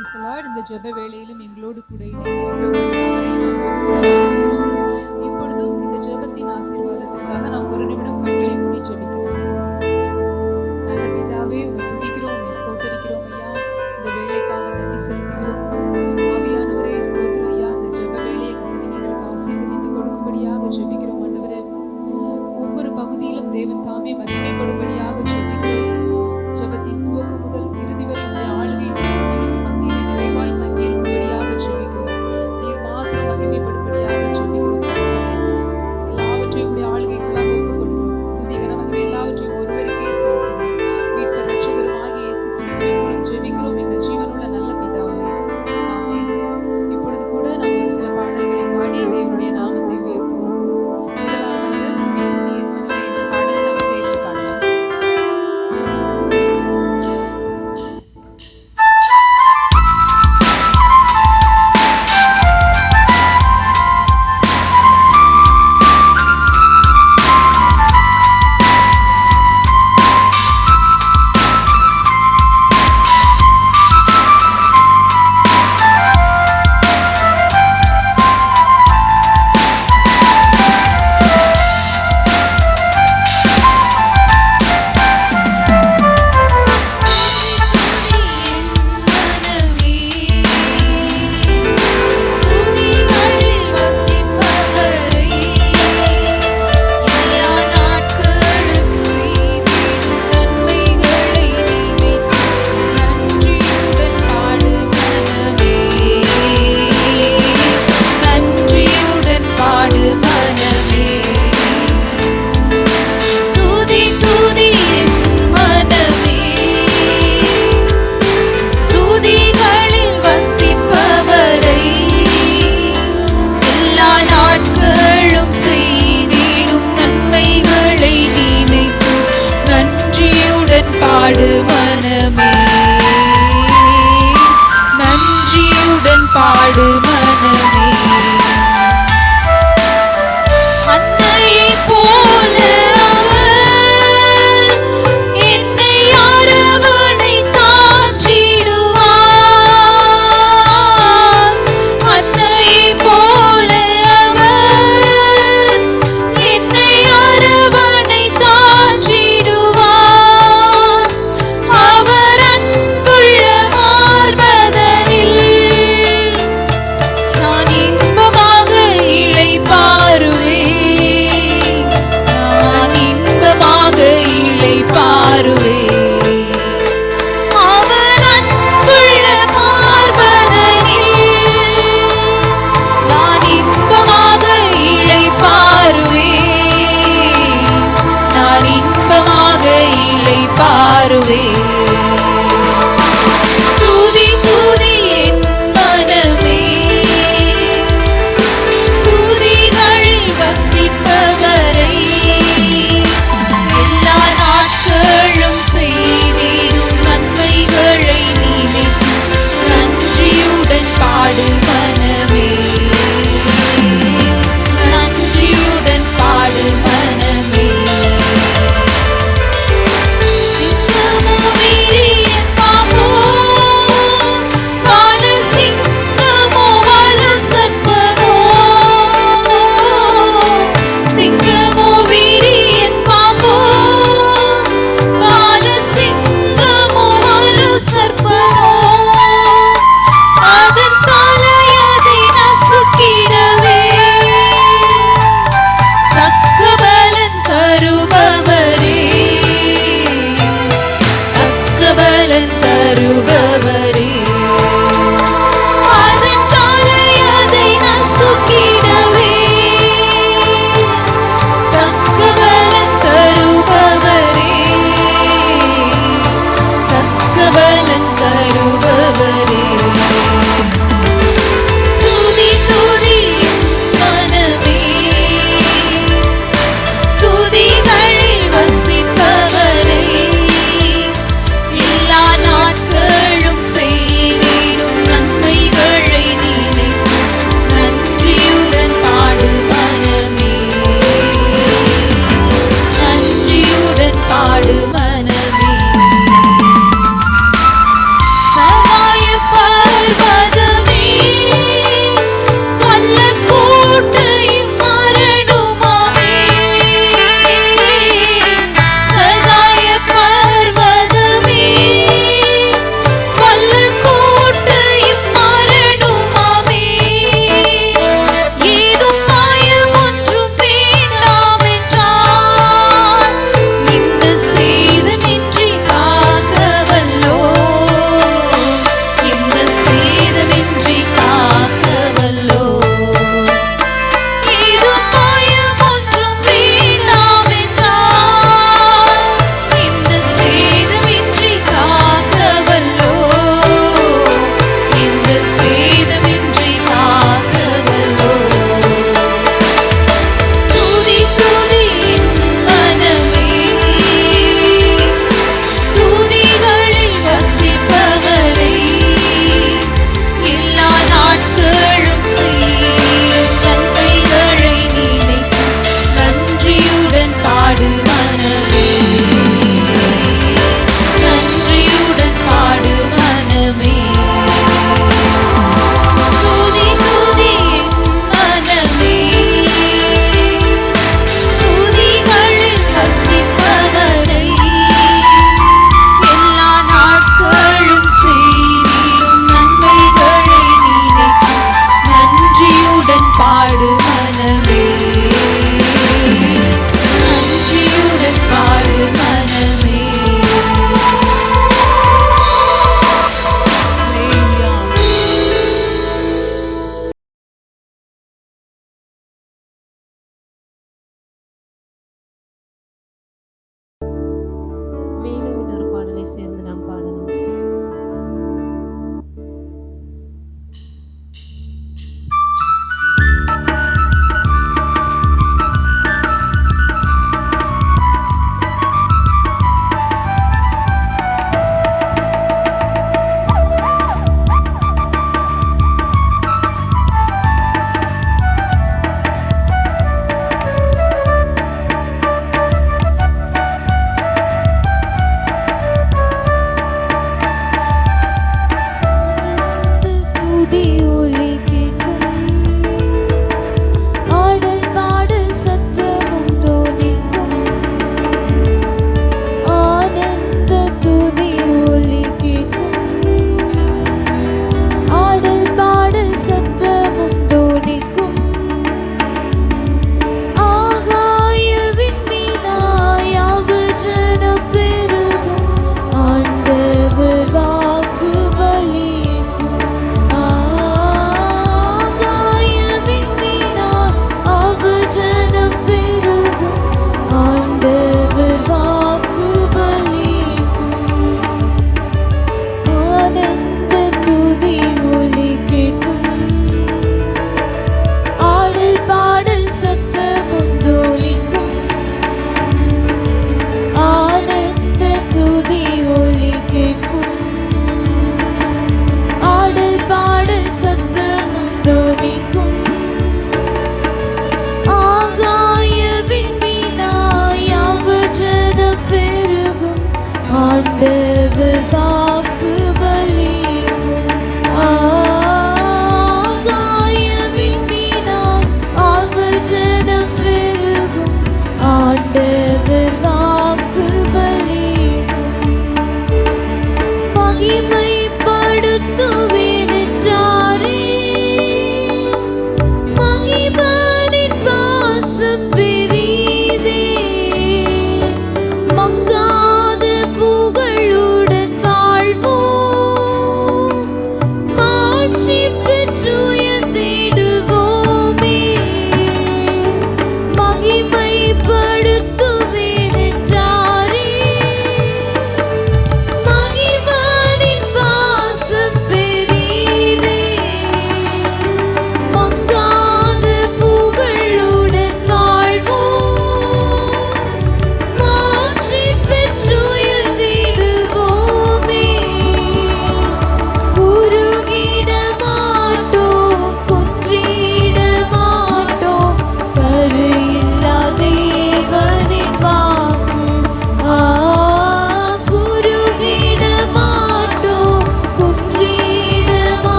Praise the Lord. இந்த ஜெப வேளையிலும் எங்களோடு கூட இணைந்திருக்கிறவர்கள் யாவரையும் அன்போடு கூட வாழ்த்துகிறோம். இப்பொழுதும் இந்த ஜெபத்தின் ஆசீர்வாதத்திற்காக நாம் ஒரு நிமிடம் கண்களை மூடி ஜெபிக்கலாம். நல்ல பிதாவே, உம்மை துதிக்கிறோம், உம்மை ஸ்தோத்திரிக்கிறோம் ஐயா. இந்த வேளைக்காக நன்றி செலுத்துகிறோம். ஆவியானவரே ஸ்தோத்திரம் ஐயா. இந்த ஜெப வேளையை கர்த்தர் எங்களுக்கு ஆசீர்வதித்து கொடுக்கும்படியாக ஜெபிக்கிறோம் ஆண்டவரே. ஒவ்வொரு பகுதியிலும் தேவன் தாமே மகிமைப்படும்படியாக ஜெபிக்கிறோம். ஜெபத்தின் துவக்கம் முதல் இறுதி வரை உடைய ஆளுகையின் பிரசன்னம் மத்தியிலே நிறைவாய் தங்கியிருக்கும்படியாக ஜெபிக்கிறோம். நீர் மாத்திரம் மகிமைப்படும்படியாக ஜெபிக்கிறோம். எல்லாவற்றையும் உடைய ஆளுகைக்குள்ளாக ஒப்புக் கொடுக்கிறோம். துதி கனமகிமை எல்லாவற்றையும் ஒருவருக்கே செலுத்துகிறோம். மீட்பர் ரட்சகருமாகிய இயேசு கிறிஸ்துவின் மூலம் ஜெபிக்கிறோம் எங்கள் ஜீவனுள்ள நல்ல பிதாவே. ஆமென். இப்பொழுது கூட நாம் ஒரு சில பாடல்களை பாடி தேவனுடைய நாமத்தை உயர்த்துவோம். முதலாவதாக துதி துதி என் மனமே என்ற பாடலை நாம் சேர்த்து பாடலாம். பாடு மனமே, நன்றியுடன் பாடு மனமே. அன்னையை போல அவர் என்னை அரவணை தாற்றிடுவார். அன்னையை போல அவர் என்னை அரவணை தாற்றிடுவார். அவர் அன்புள்ள மார்பதனில் பாடு மனமே, நன்றியுடன் பாடு மனமே. மேலும் இன்னொரு பாடலை சேர்ந்து நாம் பாடலாம்.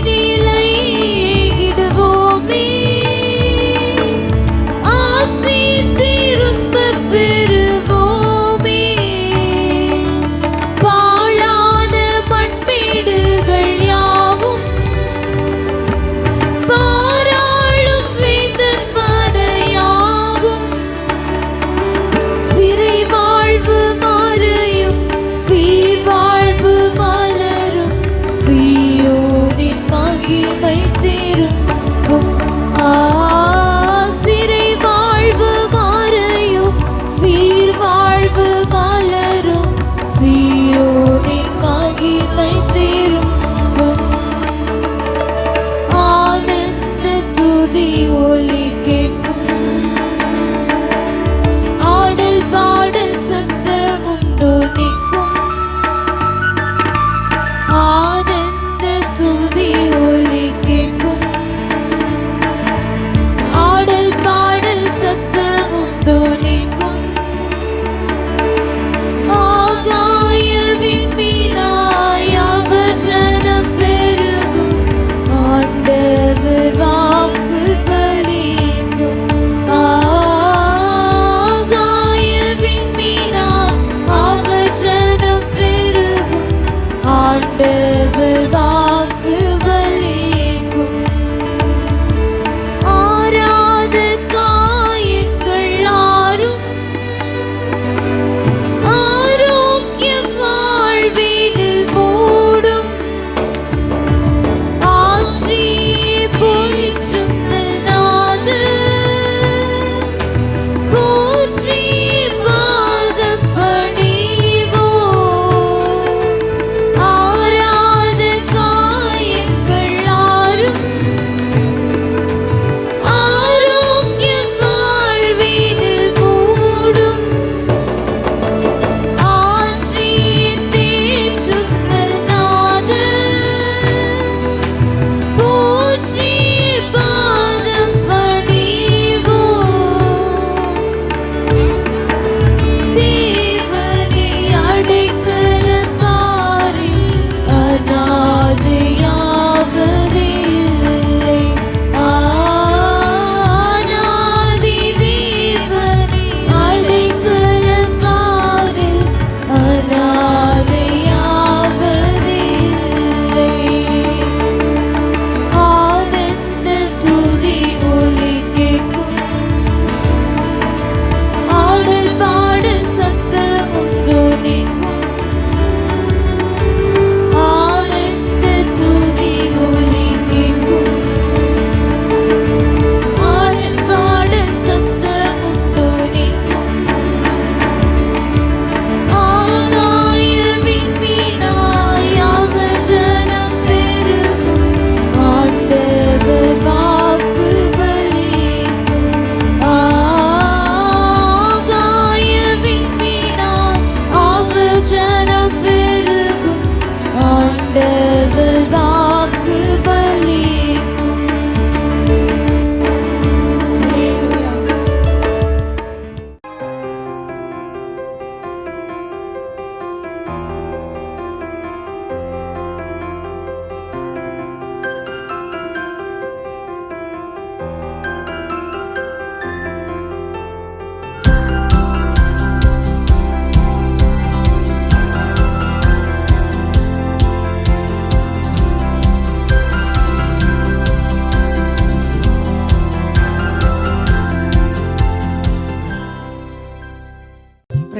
நிலை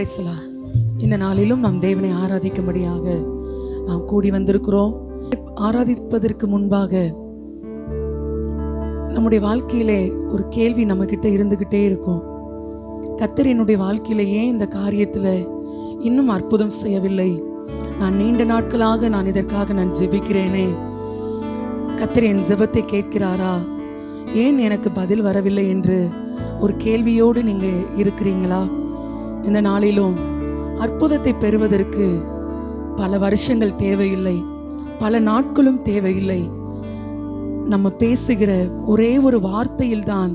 பிரைசலா. இந்த நாளிலும் நாம் தேவனை ஆராதிக்கும்படியாக நாம் கூடி வந்திருக்கிறோம். ஆராதிப்பதற்கு முன்பாக நம்முடைய வாழ்க்கையிலே ஒரு கேள்வி நம்ம கிட்ட இருந்துகிட்டே இருக்கும். கர்த்தர் என்னுடைய வாழ்க்கையில ஏன் இந்த காரியத்துல இன்னும் அற்புதம் செய்யவில்லை? நான் நீண்ட நாட்களாக நான் இதற்காக நான் ஜெபிக்கிறேனே, கர்த்தர் என் ஜெபத்தை கேட்கிறாரா? ஏன் எனக்கு பதில் வரவில்லை என்று ஒரு கேள்வியோடு நீங்க இருக்கிறீங்களா? இந்த நாளிலும் அற்புதத்தை பெறுவதற்கு பல வருஷங்கள் தேவையில்லை, பல நாட்களும் தேவையில்லை. நம்ம பேசுகிற ஒரே ஒரு வார்த்தையில் தான்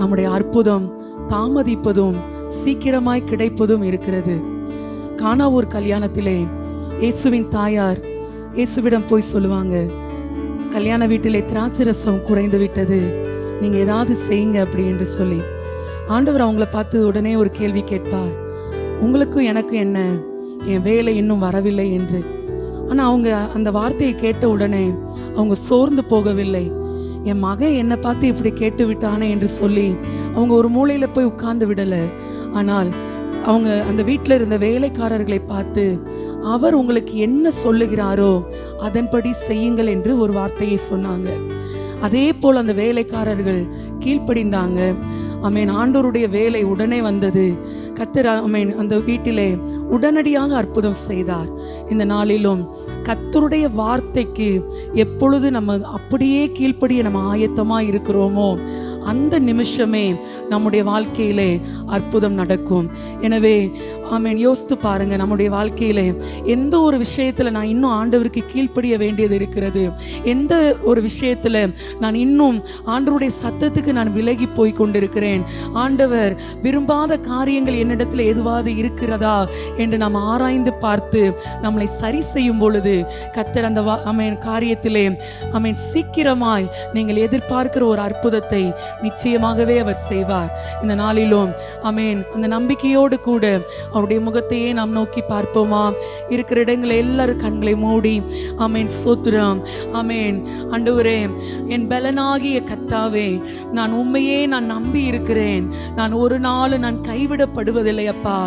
நம்முடைய அற்புதம் தாமதிப்பதும் சீக்கிரமாய் கிடைப்பதும் இருக்கிறது. கானாவூர் கல்யாணத்திலே இயேசுவின் தாயார் இயேசுவிடம் போய் சொல்லுவாங்க, கல்யாண வீட்டிலே திராட்சை ரசம் குறைந்து விட்டது, நீங்க ஏதாவது செய்யுங்க அப்படி என்று சொல்லி. ஆண்டவர் அவங்கள பார்த்து உடனே ஒரு கேள்வி கேட்பார், உங்களுக்கும் எனக்கும் என்ன, என் வேலை இன்னும் வரவில்லை என்று. ஆனால் அவங்க அந்த வார்த்தையை கேட்ட உடனே அவங்க சோர்ந்து போகவில்லை. என் மகன் என்னை பார்த்து இப்படி கேட்டு விட்டானே என்று சொல்லி அவங்க ஒரு மூலையில் போய் உட்கார்ந்து விடலை. ஆனால் அவங்க அந்த வீட்டில் இருந்த வேலைக்காரர்களை பார்த்து, அவர் உங்களுக்கு என்ன சொல்லுகிறாரோ அதன்படி செய்யுங்கள் என்று ஒரு வார்த்தையை சொன்னாங்க. அதே போல் அந்த வேலைக்காரர்கள் கீழ்ப்படிந்தாங்க. ஆமென். ஆண்டவருடைய வேலை உடனே வந்தது. கர்த்தர் ஆமென் அந்த வீட்டிலே உடனடியாக அற்புதம் செய்தார். இந்த நாளிலும் கர்த்தருடைய வார்த்தைக்கு எப்பொழுது நம்ம அப்படியே கீழ்ப்படிய நம்ம ஆயத்தமாக இருக்கிறோமோ அந்த நிமிஷமே நம்முடைய வாழ்க்கையிலே அற்புதம் நடக்கும். எனவே ஆமென், யோசித்து பாருங்க, நம்முடைய வாழ்க்கையிலே எந்த ஒரு விஷயத்தில் நான் இன்னும் ஆண்டவருக்கு கீழ்ப்படிய வேண்டியது இருக்கிறது, எந்த ஒரு விஷயத்தில் நான் இன்னும் ஆண்டவருடைய சத்தத்துக்கு நான் விலகி போய் கொண்டிருக்கிறேன், ஆண்டவர் விரும்பாத காரியங்கள் என்னிடத்தில் எதுவாது இருக்கிறதா என்று நாம் ஆராய்ந்து பார்த்து நம்மளை சரி செய்யும் பொழுது கர்த்தர் அந்த ஆமென் காரியத்திலே ஆமென் சீக்கிரமாய் நீங்கள் எதிர்பார்க்கிற ஒரு அற்புதத்தை நிச்சயமாகவே அவர் செய்வார். இந்த நாளிலும் ஆமென் அந்த நம்பிக்கையோடு கூட அவருடைய முகத்தையே நாம் நோக்கி பார்ப்போமா? இருக்கிற இடங்களை எல்லாரும் கண்களை மூடி ஆமென் ஸ்தோத்திரம். ஆமென். ஆண்டவரே, என் பலனாகிய கர்த்தாவே, நான் உம்மையே நான் நம்பி இருக்கிறேன். நான் ஒரு நாள் நான் கைவிடப்படுவதில்லை அப்பா.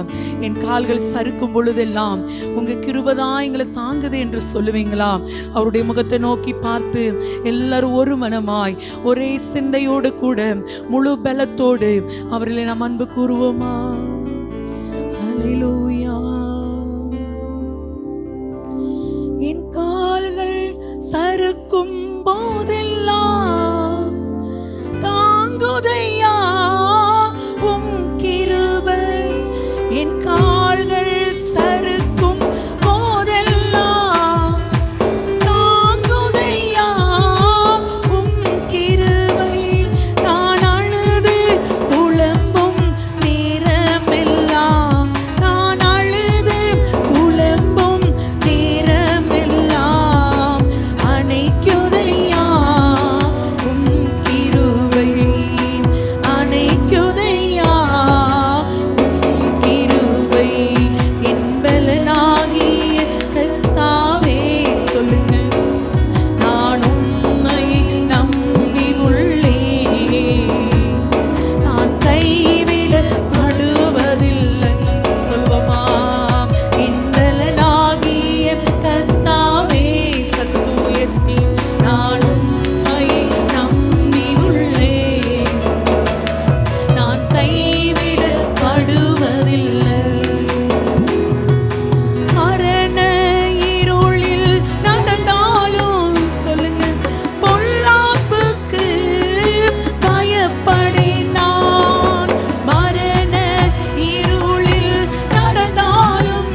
என் கால்கள் சறுக்கும் பொழுதெல்லாம் உங்க கிருபைதான் எங்களை தாங்குது என்று சொல்லுவீங்களா? அவருடைய முகத்தை நோக்கி பார்த்து எல்லாரும் ஒரு மனமாய் ஒரே சிந்தையோடு கூட முழு பலத்தோடு அவர்களை நாம் அன்பு கூறுவோமா? ஹல்லேலூயா. என் கால்கள் சறுக்கும் போதெல்லாம் தாங்குதையா உம் கிருபை. என் கால்கள் சறுக்கும் போதெல்லாம் தாங்குதையா உம் கிருபை. நான் அழுது புலம்பும் நேரமெல்லாம், நான் அழுது புலம்பும் நேரமெல்லாம் அணைக்குதையா உம் கிருபை. அணைக்குதையா உம் கிருபை. என் பலனாகிய கர்த்தாவே சொல்லுங்க, நான் உம்மை நம்பி உள்ளேன், நான் கைவிடப்படுவதில்லை. சொல்வோமா? என் பலனாகிய கர்த்தாவே சத்தம் உயர்த்தி, நான் உம்மை நம்பி உள்ளேன், நான் கைவிடப்படுவதில்லை. மரண இருளில் நடந்தாலும் சொல்லுங்க, பொல்லாப்புக்கு பயப்படினான். மரண இருளில் நடந்தாலும்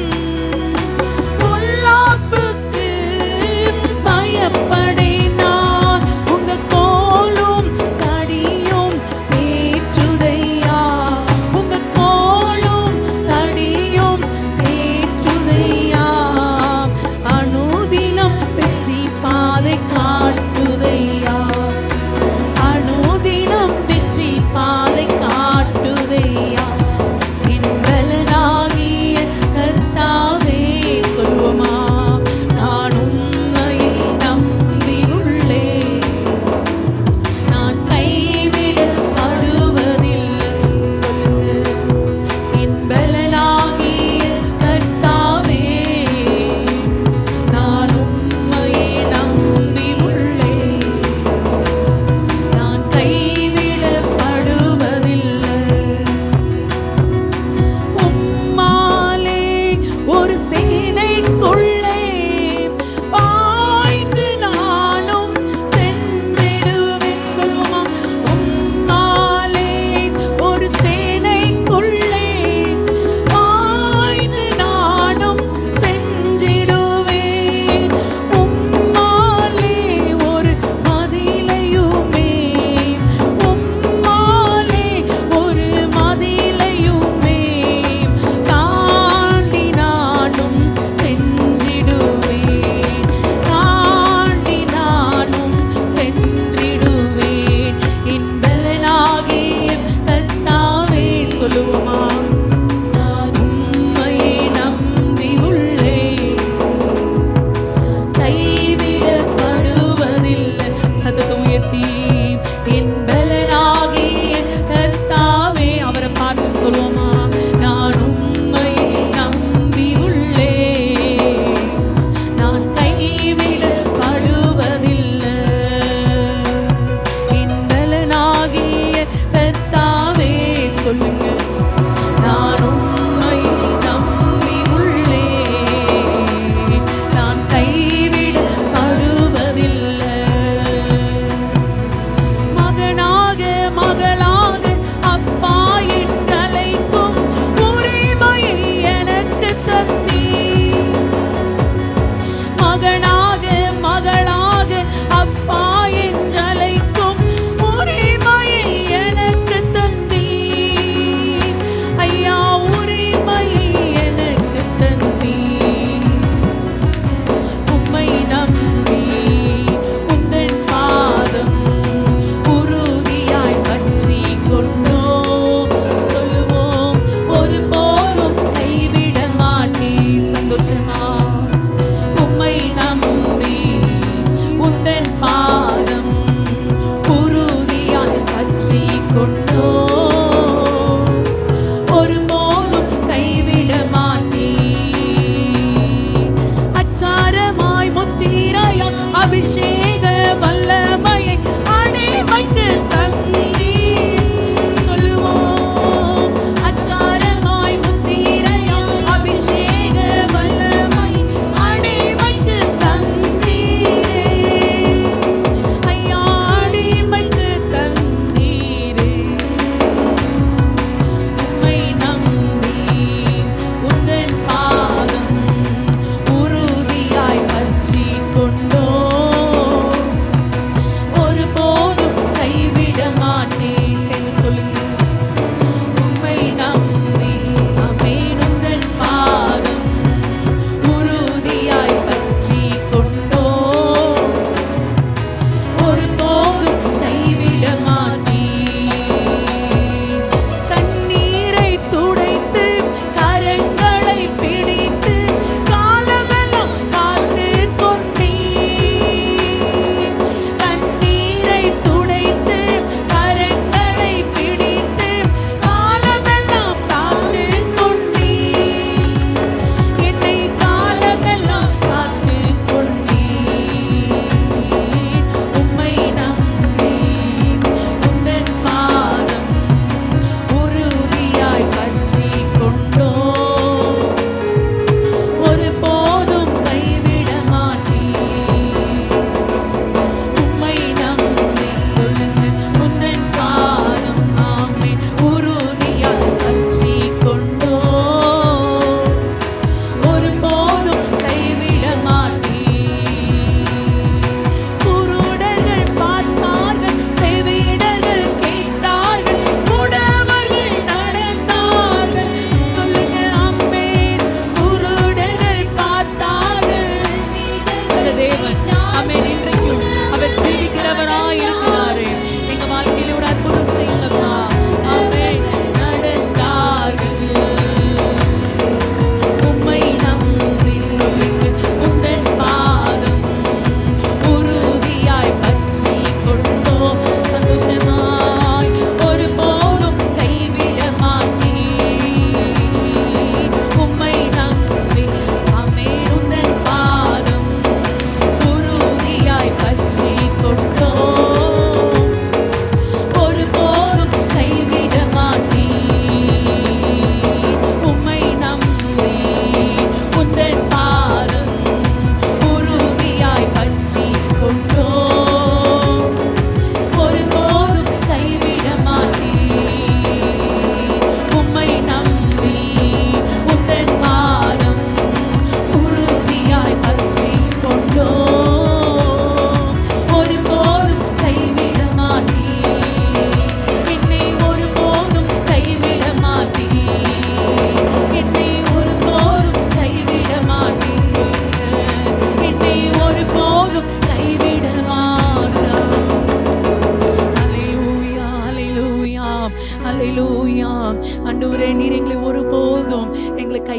பொல்லாப்புக்கு பயப்படினான். உங்க கோலும் தடியும் தேற்றுதையா, உங்க கோலும் தடியும் தேற்றுதையா. அனுதினம் வெற்றி பாதை காட்டுதையா, அனுதினம் வெற்றி பாதை காட்டுதையா. என் பலனாகிய கர்த்தாவே சொல்லுவோமா? நான் உம்மை நம்பி உள்ளேன், நான் கைவிடப்படுவதில்லை. சொல்லுங்க. என் பலனாகிய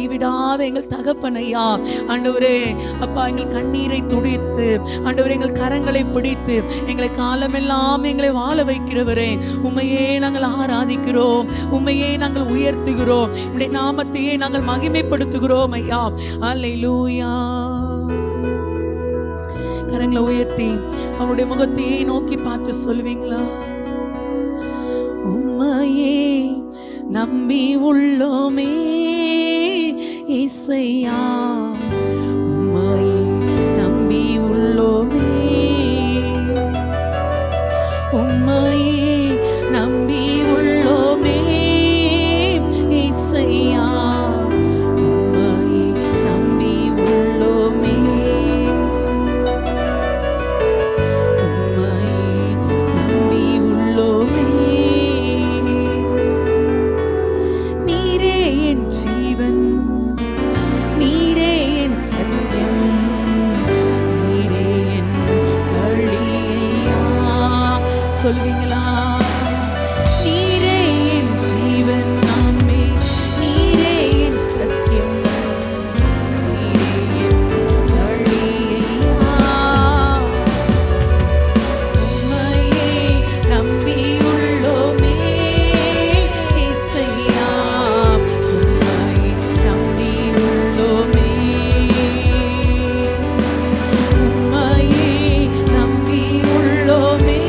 கைவிடாத எங்கள் தகப்பனையா ஆண்டவரே அப்பா, எங்கள் கண்ணீரை துடைத்து ஆண்டவரே எங்கள் கரங்களை பிடித்து எங்களை காலமெல்லாம் எங்களை வாழ வைக்கிறவரே, உம்மையே நாங்கள் ஆராதிக்கிறோம், உம்மையே நாங்கள் உயர்த்துகிறோம், உம்முடைய நாமத்தையே நாங்கள் மகிமைப்படுத்துகிறோம் ஐயா. அல்லேலூயா. கரங்களை உயர்த்தி அவருடைய முகத்தையே நோக்கி பார்த்து சொல்லுவீங்களா? உம்மையே நம்பி உள்ளோமே இசையா, உம்மையே நம்பி உள்ளோமே, உம்மையே நம்பி உள்ளோமே இசையா, உம்மையே நம்பி உள்ளோமே, உம்மையே நம்பி உள்ளோமே. நீரே என் ஜீவன், நீரே என் சத்தியம், நீரே என் வழியா. சொல்வீங்களா? நீரே என் ஜீவன் நாமே, நீரே என் சத்தியம், நீரே என் வழியா. உம்மையே நம்பி உள்ளோமே இசையா, உம்மையே நம்பி உள்ளோமே, உம்மையே நம்பி உள்ளோமே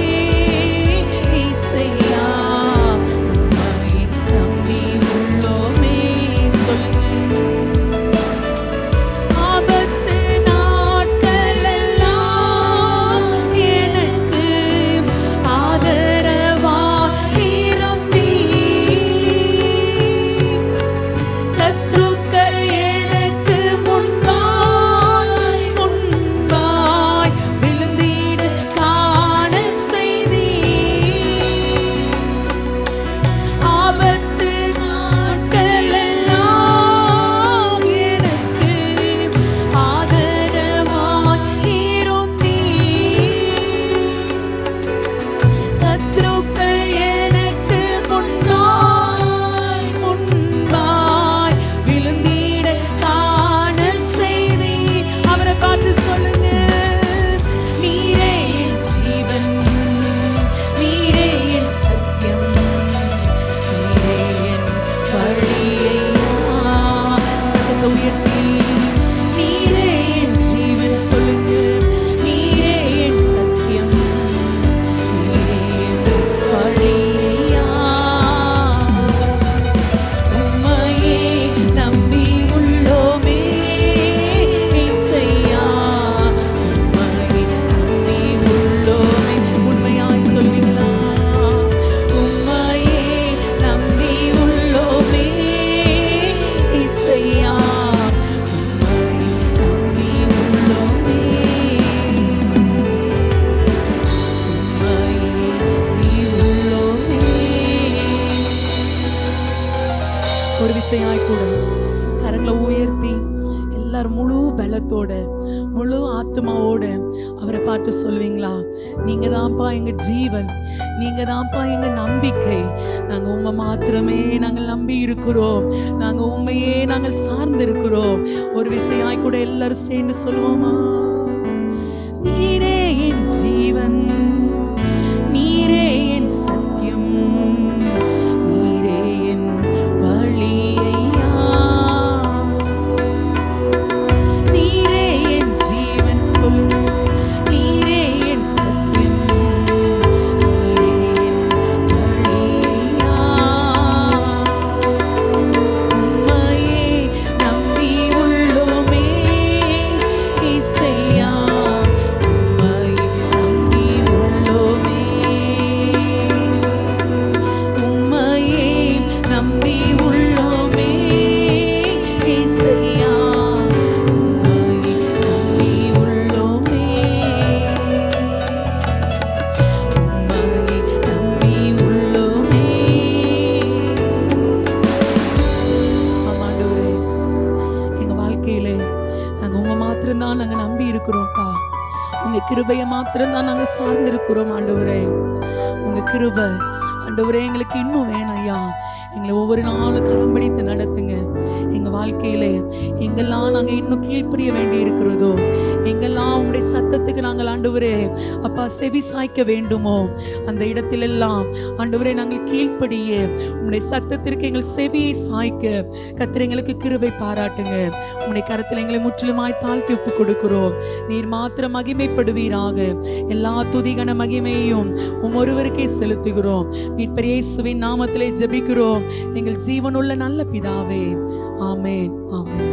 இசையா, உம்மையே நம்பி உள்ளோமே. சொல்லுங்க. ஆபத்து நாட்களெல்லாம் எனக்கு ஆதரவாய் இருந்தீர். சத்துருக்கள் எனக்கு முன்பாய் முன்பாய் விழுந்திட காண செய்தீர். ஆபத்து நாட்களெல்லாம் எனக்கு ஆதரவாய் இருந்தீர். சத்துருக்கள் எனக்கு முன்பாய் முன்பாய் விழுந்திட காண செய்தீர். அவரை பார்த்து சொல்லுங்க. நீரே என் ஜீவன், நீரே என் சத்தியம், நீரே என் வழியா. சத்தத்தை உயர்த்தி நீரே என் ஜீவன் சொல்லுங்க. நீரே என் சத்தியம், நீரே என் வழியா. உம்மையே நம்பி உள்ளோமே இசையா, உம்மையே நம்பி உள்ளோமே. உண்மையாய் சொல்வீங்களா? உம்மையே நம்பி உள்ளோமே இசையா, உம்மையே நம்பி உள்ளோமே, உம்மையே நம்பி உள்ளோமே. ஒரு விசையாய் கூட கரங்களை உயர்த்தி எல்லாரும் முழு பலத்தோட முழு ஆத்மாவோட அவரை பார்த்து சொல்லுவீங்களா? நீங்க தான்ப்பா எங்க ஜீவன், நீங்க தான்ப்பா எங்க நம்பிக்கை, நாங்க உண்மை மாத்திரமே நாங்கள் நம்பி இருக்கிறோம், நாங்க உண்மையே நாங்கள் சார்ந்து இருக்கிறோம். ஒரு விசையாய் கூட எல்லாரும் சேர்ந்து சொல்லுவோமா? நீரே என் ஜீவன், நீரே என் சத்தியம், நீரே என் வழியா. நீரே என் ஜீவன் சொல்லுங்க. நீரே என் சத்தியம், நீரே என் வழியா. உம்மையே நம்பி உள்ளோமே இசையா, உம்மையே நம்பி உள்ளோமே, உம்மையே நம்பி உள்ளோமே இசையா, உம்மையே நம்பி உள்ளோமே, உம்மையே நம்பி உள்ளோமே. ஆமாண்டவரே, எங்க வாழ்க்கையிலே நாங்க உங்க மாத்திரம்தான் நாங்க நம்பி இருக்கிறோம்ப்பா. உங்க கிருபையை மாத்திரம்தான் நாங்க சார்ந்து இருக்கிறோம் ஆண்டவரே. உங்க கிருபை ஆண்டவரே எங்களுக்கு இன்னும் வேணும் ஐயா. எங்களை ஒவ்வொரு நாளும் கரம் பிடித்து நடத்துங்க. எங்க எங்கள் வாழ்க்கையிலே எங்கெல்லாம் நாங்கள் இன்னும் கீழ்ப்படிய வேண்டி இருக்கிறதோ, எங்கெல்லாம் உங்களுடைய சத்தத்துக்கு நாங்கள் ஆண்டவரே அப்பா செவி சாய்க்க வேண்டுமோ, அந்த இடத்திலெல்லாம் ஆண்டவரே நாங்கள் கீழ்ப்படிய உங்களுடைய சத்தத்திற்கு எங்கள் செவியை சாய்க்க கர்த்தர் எங்களுக்கு கிருபை பாராட்டுங்க. உங்களுடைய கரத்தில் எங்களை முற்றிலுமாய் தாழ்த்தி ஒப்பு கொடுக்கிறோம். நீர் மாத்திரம் மகிமைப்படுவீராக. எல்லா துதிகன மகிமையும் ஒருவருக்கே செலுத்துகிறோம். மீட்பர் இயேசுவின் நாமத்திலே ஜெபிக்கிறோம் எங்கள் ஜீவனுள்ள நல்ல பிதாவே. ஆமென், ஆமென்.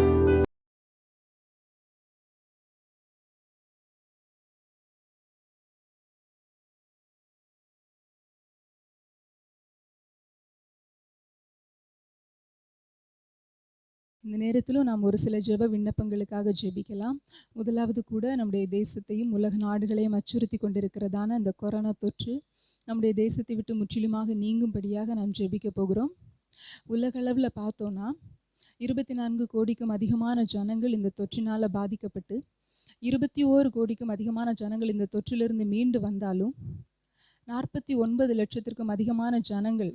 இந்த நேரத்திலும் நாம் ஒரு சில ஜெப விண்ணப்பங்களுக்காக ஜெபிக்கலாம். முதலாவது கூட நம்முடைய தேசத்தையும் உலக நாடுகளையும் அச்சுறுத்தி கொண்டிருக்கிறதான அந்த கொரோனா தொற்று நம்முடைய தேசத்தை விட்டு முற்றிலுமாக நீங்கும்படியாக நாம் ஜெபிக்க போகிறோம். உலகளவில் பார்த்தோன்னா 24 கோடிக்கும் அதிகமான ஜனங்கள் இந்த தொற்றினால் பாதிக்கப்பட்டு 21 கோடிக்கும் அதிகமான ஜனங்கள் இந்த தொற்றிலிருந்து மீண்டு வந்தாலும் 49 லட்சத்திற்கும் அதிகமான ஜனங்கள்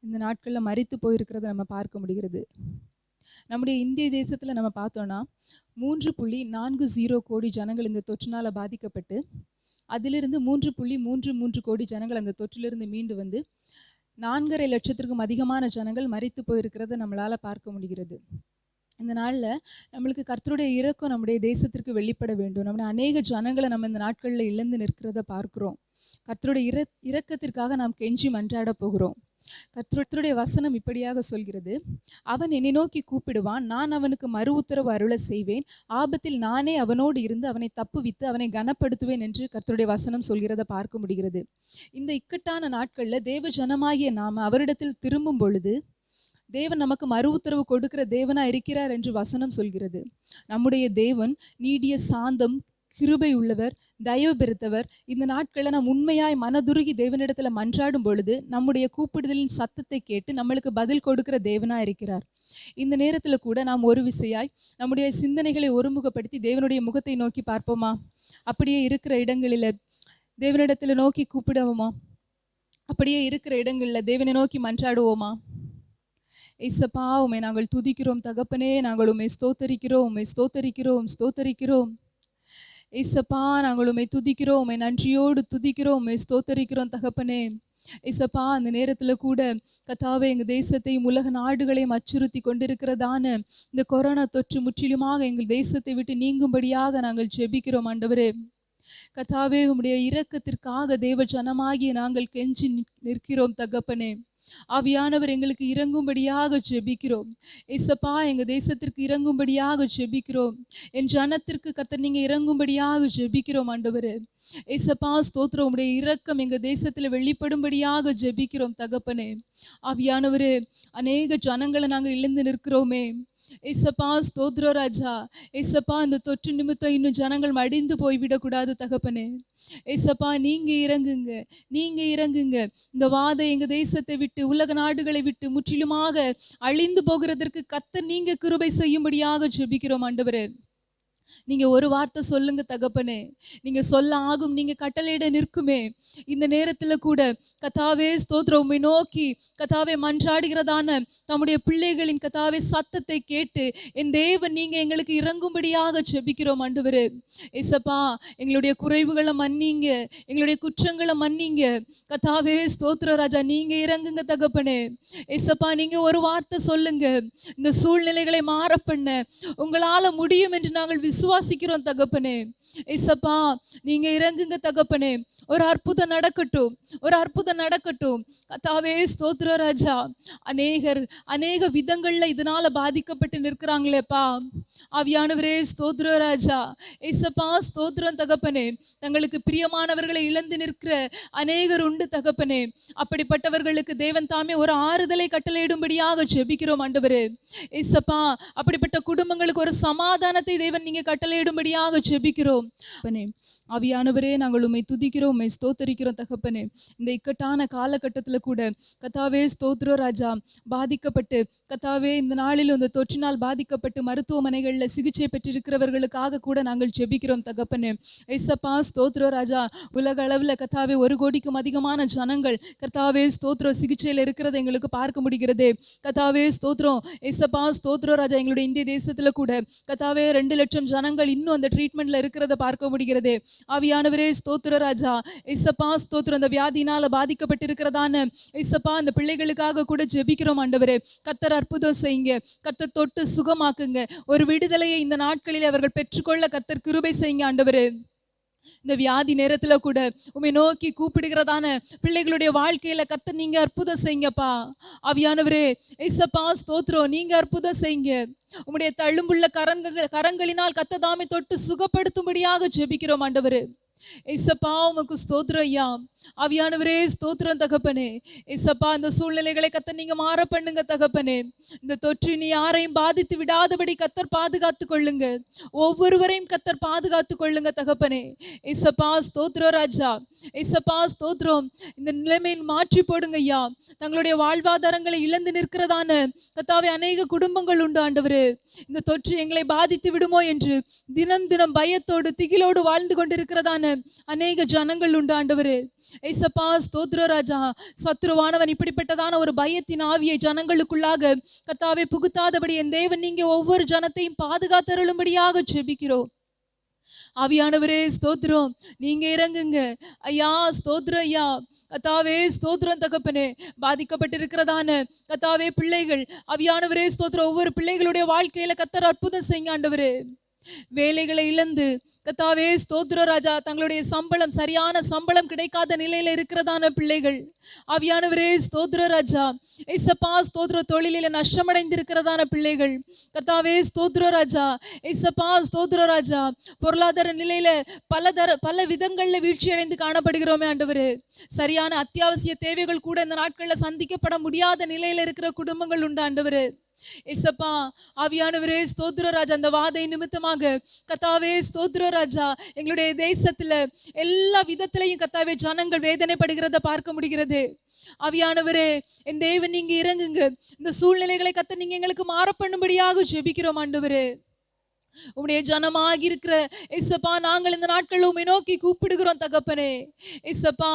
இந்த நாட்களில் மரித்து போயிருக்கிறத நம்ம பார்க்க முடிகிறது. நம்முடைய இந்திய தேசத்தில் நம்ம பார்த்தோன்னா 3.40 கோடி ஜனங்கள் இந்த தொற்றினால் பாதிக்கப்பட்டு அதிலிருந்து 3.33 கோடி ஜனங்கள் அந்த தொற்றிலிருந்து மீண்டு வந்து 4.5 லட்சத்திற்கும் அதிகமான ஜனங்கள் மரித்து போயிருக்கிறத நம்மளால் பார்க்க முடிகிறது. இந்த நாளில் நம்மளுக்கு கர்த்தருடைய இரக்கம் நம்முடைய தேசத்திற்கு வெளிப்பட வேண்டும். நம்முடைய அநேக ஜனங்களை நம்ம இந்த நாட்களில் இழந்து நிற்கிறத பார்க்குறோம். கர்த்தருடைய இரக்கத்திற்காக நாம் கெஞ்சி மன்றாட போகிறோம். கர்த்தருடைய வசனம் இப்படியாக சொல்கிறது, அவன் என்னை நோக்கி கூப்பிடுவான், நான் அவனுக்கு மறு உத்தரவு அருள செய்வேன், ஆபத்தில் நானே அவனோடு இருந்து அவனை தப்புவித்து அவனை கனப்படுத்துவேன் என்று கர்த்தருடைய வசனம் சொல்கிறத பார்க்க முடிகிறது. இந்த இக்கட்டான நாட்களில் தேவ ஜனமாகிய நாம் அவரிடத்தில் திரும்பும் பொழுது தேவன் நமக்கு மறு உத்தரவு கொடுக்கிற தேவனா இருக்கிறார் என்று வசனம் சொல்கிறது. நம்முடைய தேவன் நீடிய சாந்தம், கிருபை உள்ளவர், தயவு பெருத்தவர். இந்த நாட்களில் நாம் உண்மையாய் மனதுருகி தேவனிடத்தில் மன்றாடும் பொழுது நம்முடைய கூப்பிடுதலின் சத்தத்தை கேட்டு நம்மளுக்கு பதில் கொடுக்கிற தேவனா இருக்கிறார். இந்த நேரத்தில் கூட நாம் ஒரு விசையாய் நம்முடைய சிந்தனைகளை ஒருமுகப்படுத்தி தேவனுடைய முகத்தை நோக்கி பார்ப்போமா? அப்படியே இருக்கிற இடங்களில் தேவனிடத்தில் நோக்கி கூப்பிடுவோமா? அப்படியே இருக்கிற இடங்களில் தேவனை நோக்கி மன்றாடுவோமா? ஏசப்பா, உம்மை நாங்கள் துதிக்கிறோம் தகப்பனே, நாங்கள் உம்மை ஸ்தோத்தரிக்கிறோம், உம்மை ஸ்தோத்தரிக்கிறோம், ஸ்தோத்தரிக்கிறோம். ஏசப்பா, நாங்கள் உம்மை துதிக்கிறோம், உம்மை நன்றியோடு துதிக்கிறோம், உம்மை ஸ்தோத்தரிக்கிறோம் தகப்பனே. ஏசப்பா, அந்த நேரத்தில் கூட கர்த்தாவே, எங்கள் தேசத்தையும் உலக நாடுகளையும் அச்சுறுத்தி கொண்டிருக்கிறதான இந்த கொரோனா தொற்று முற்றிலுமாக எங்கள் தேசத்தை விட்டு நீங்கும்படியாக நாங்கள் ஜெபிக்கிறோம் ஆண்டவரே. கர்த்தாவே, உம்முடைய இரக்கத்திற்காக தேவ ஜனமாகிய நாங்கள் கெஞ்சி நிற்கிறோம் தகப்பனே. ஆவியானவர் எங்களுக்கு இறங்கும்படியாக ஜெபிக்கிறோம். ஏசப்பா, எங்க தேசத்திற்கு இறங்கும்படியாக ஜெபிக்கிறோம். என் ஜனத்திற்கு கர்த்தர் நீங்க இறங்கும்படியாக ஜெபிக்கிறோம் ஆண்டவரே. ஏசப்பா, ஸ்தோத்திரம், உம்முடைய இரக்கம் எங்க தேசத்துல வெளிப்படும்படியாக ஜெபிக்கிறோம் தகப்பனே. ஆவியானவரே, அநேக ஜனங்களை நாங்கள் இழந்து நிற்கிறோமே. ஏசப்பா, ஸ்தோத்திர ராஜா. ஏசப்பா, இந்த தொற்று நிமித்தம் இன்னும் ஜனங்கள் மடிந்து போய்விடக்கூடாது தகப்பனே. ஏசப்பா, நீங்க இறங்குங்க, நீங்க இறங்குங்க. இந்த வாதை எங்க தேசத்தை விட்டு உலக நாடுகளை விட்டு முற்றிலுமாக அழிந்து போகிறதற்கு கர்த்தர் நீங்க கிருபை செய்யும்படியாக ஜெபிக்கிறோம் ஆண்டவரே. நீங்க ஒரு வார்த்தை சொல்லுங்க தகப்பனே, நீங்க சொல்ல ஆகும், நீங்க கட்டளையிட நிற்குமே. இந்த நேரத்துல கூட கர்த்தாவே ஸ்தோத்திரம், உம்மை நோக்கி கர்த்தாவே மன்றாடுகிறதான தம்முடைய பிள்ளைகளின் கர்த்தாவே சத்தத்தை கேட்டு என் தேவன் நீங்க எங்களுக்கு இறங்கும்படியாக ஜெபிக்கிறோம் ஆண்டவரே. ஏசப்பா, எங்களுடைய குறைவுகளை மன்னிங்க, எங்களுடைய குற்றங்களை மன்னிங்க கர்த்தாவே. ஸ்தோத்திர ராஜா, நீங்க இறங்குங்க தகப்பனே. ஏசப்பா, நீங்க ஒரு வார்த்தை சொல்லுங்க, இந்த சூழ்நிலைகளை மாற பண்ண உங்களால முடியும் என்று நாங்கள் விசுவாசிக்கிறோம் தகப்பனே. ஏசப்பா, நீங்க இறங்குங்க தகப்பனே. ஒரு அற்புதம் நடக்கட்டும், ஒரு அற்புதம் நடக்கட்டும் கர்த்தாவே. ஸ்தோத்திர ராஜா, அநேக விதங்கள்ல இதனால பாதிக்கப்பட்டு நிற்கிறாங்களேப்பா. ஆவியானவரே, ஸ்தோத்திர ராஜா. ஏசப்பா, ஸ்தோத்திரம் தகப்பனே. தங்களுக்கு பிரியமானவர்களை இழந்து நிற்கிற அநேகர் உண்டு தகப்பனே. அப்படிப்பட்டவர்களுக்கு தேவன் தாமே ஒரு ஆறுதலை கட்டளையிடும்படியாக ஜெபிக்கிறோம் ஆண்டவரே. ஏசப்பா, அப்படிப்பட்ட குடும்பங்களுக்கு ஒரு சமாதானத்தை தேவன் நீங்க கட்டளையிடும்படியாக ஜெபிக்கிறோம். ஜெபிக்கிறோம் தகப்பனே. ஆவியானவரே, நாங்கள் உம்மை துதிக்கிறோம், உம்மை ஸ்தோத்தரிக்கிறோம் தகப்பனே. இந்த இக்கட்டான காலகட்டத்தில் கூட கத்தாவே ஸ்தோத்திரம் ராஜா, பாதிக்கப்பட்டு கத்தாவே இந்த நாளிலும் இந்த தொற்றினால் பாதிக்கப்பட்டு மருத்துவமனைகளில் சிகிச்சை பெற்றிருக்கிறவர்களுக்காக கூட நாங்கள் ஜெபிக்கிறோம் தகப்பனே. ஏசப்பா ஸ்தோத்திரம் ராஜா, உலக அளவில் கத்தாவே 1 கோடிக்கும் அதிகமான ஜனங்கள் கத்தாவே ஸ்தோத்திரம் சிகிச்சையில் இருக்கிறத எங்களுக்கு பார்க்க முடிகிறதே. கத்தாவே ஸ்தோத்திரம் ஏசப்பா ஸ்தோத்திரம் ராஜா, எங்களுடைய இந்திய தேசத்துல கூட கத்தாவே 2 லட்சம் ஜனங்கள் இன்னும் அந்த ட்ரீட்மெண்ட்ல இருக்கிறத பார்க்க முடிகிறதே. ஆவியானவரே ஸ்தோத்திர ராஜா, ஏசப்பா ஸ்தோத்திரம், அந்த வியாதினால பாதிக்கப்பட்டிருக்கிறதான ஏசப்பா அந்த பிள்ளைகளுக்காக கூட ஜெபிக்கிறோம் ஆண்டவரே. கர்த்தர் அற்புதம் செய்யுங்க, கர்த்தர் தொட்டு சுகமாக்குங்க, ஒரு விடுதலையை இந்த நாட்களில் அவர்கள் பெற்றுக்கொள்ள கர்த்தர் கிருபை செய்யுங்க ஆண்டவரே. இந்த வியாதி நேரத்துல கூட உம்மை நோக்கி கூப்பிடுகிறதான பிள்ளைகளுடைய வாழ்க்கையில கர்த்தர் நீங்க அற்புதம் செய்யுங்கப்பா. ஆவியானவரே ஏசப்பா ஸ்தோத்திரம், நீங்க அற்புதம் செய்யுங்க. உம்முடைய தள்ளும்புள்ள கரங்களினால் கர்த்தர் தாமே தொட்டு சுகப்படுத்தும்படியாக ஜெபிக்கிறோம் ஆண்டவரே. ஏசப்பா உமக்கு ஸ்தோத்திரம் ஐயா. ஆவியானவரே ஸ்தோத்திரம் தகப்பனே. ஏசப்பா இந்த சூழ்நிலைகளை கர்த்தர் நீங்க மாற பண்ணுங்க தகப்பனே. இந்த தொற்று நீ யாரையும் பாதித்து விடாதபடி கர்த்தர் பாதுகாத்து கொள்ளுங்க, ஒவ்வொருவரையும் கர்த்தர் பாதுகாத்து கொள்ளுங்க தகப்பனே. ஏசப்பா ஸ்தோத்திரம் ராஜா, ஏசப்பா ஸ்தோத்திரம், இந்த நிலைமையை மாற்றி போடுங்க ஐயா. தங்களுடைய வாழ்வாதாரங்களை இழந்து நிற்கிறதான கர்த்தாவே அநேக குடும்பங்கள் உண்டு ஆண்டவரே. இந்த தொற்று எங்களை பாதித்து விடுமோ என்று தினம் தினம் பயத்தோடு திகிலோடு வாழ்ந்து கொண்டிருக்கிறதான அநேக ஜனங்கள் உண்டு ஆண்டவரே. ஏசப்பா ஸ்தோத்திர ராஜா, சத்துருவானவன் இப்படிப்பட்டதான ஒரு பயத்தின் ஆவியை ஜனங்களுக்குள்ளாக கர்த்தாவே புகுத்தாதபடி என் தேவன் நீங்க ஒவ்வொரு ஜனத்தையும் பாதுகாத்தருளும்படியாக ஜெபிக்கிறோம். ஆவியானவரே ஸ்தோத்திரம், நீங்க இறங்குங்க ஐயா. ஸ்தோத்திரம் ஐயா. கத்தாவே ஸ்தோத்திரம் தகப்பனே. பாதிக்கப்பட்டிருக்கிறதான கத்தாவே பிள்ளைகள், ஆவியானவரே ஸ்தோத்திரம், ஒவ்வொரு பிள்ளைகளுடைய வாழ்க்கையில கர்த்தர் அற்புதம் செய்யுங்க ஆண்டவரே. வேலைகளை இழந்து கத்தாவே ஸ்தோத்திர ராஜா, தங்களுடைய சம்பளம் சரியான சம்பளம் கிடைக்காத நிலையில இருக்கிறதான பிள்ளைகள், ஆவியானவரே ஸ்தோத்திர ராஜா, ஏசப்பா ஸ்தோத்திர, தொழிலில நஷ்டமடைந்திருக்கிறதான பிள்ளைகள், கத்தாவே ஸ்தோத்திர ராஜா, ஏசப்பா ஸ்தோத்திர ராஜா, பொருளாதார நிலையில பல விதங்கள்ல வீழ்ச்சி அடைந்து காணப்படுகிறோமே ஆண்டவரே. சரியான அத்தியாவசிய தேவைகள் கூட இந்த நாட்கள்ல சந்திக்கப்பட முடியாத நிலையில இருக்கிற குடும்பங்கள் உண்டு ஆண்டவரே. ஏசப்பா ஆவியானவரே ஸ்தோத்திர ராஜா, அந்த வாதை நிமித்தமாக கத்தாவே ஸ்தோத்திர ராஜா, எங்களுடைய தேசத்துல எல்லா விதத்திலையும் கத்தாவே ஜனங்கள் வேதனைப்படுகிறத பார்க்க முடிகிறது. ஆவியானவரே என் தேவன் நீங்க இறங்குங்க, இந்த சூழ்நிலைகளை கத்த நீங்க எங்களுக்கு மாற பண்ணும்படியாக ஜெபிக்கிறோம் ஆண்டவரே. உம்முடைய ஜனமாகி இருக்கிற ஏசப்பா, நாங்கள் இந்த நாட்கள் உம்மை நோக்கி கூப்பிடுகிறோம் தகப்பனே. ஏசப்பா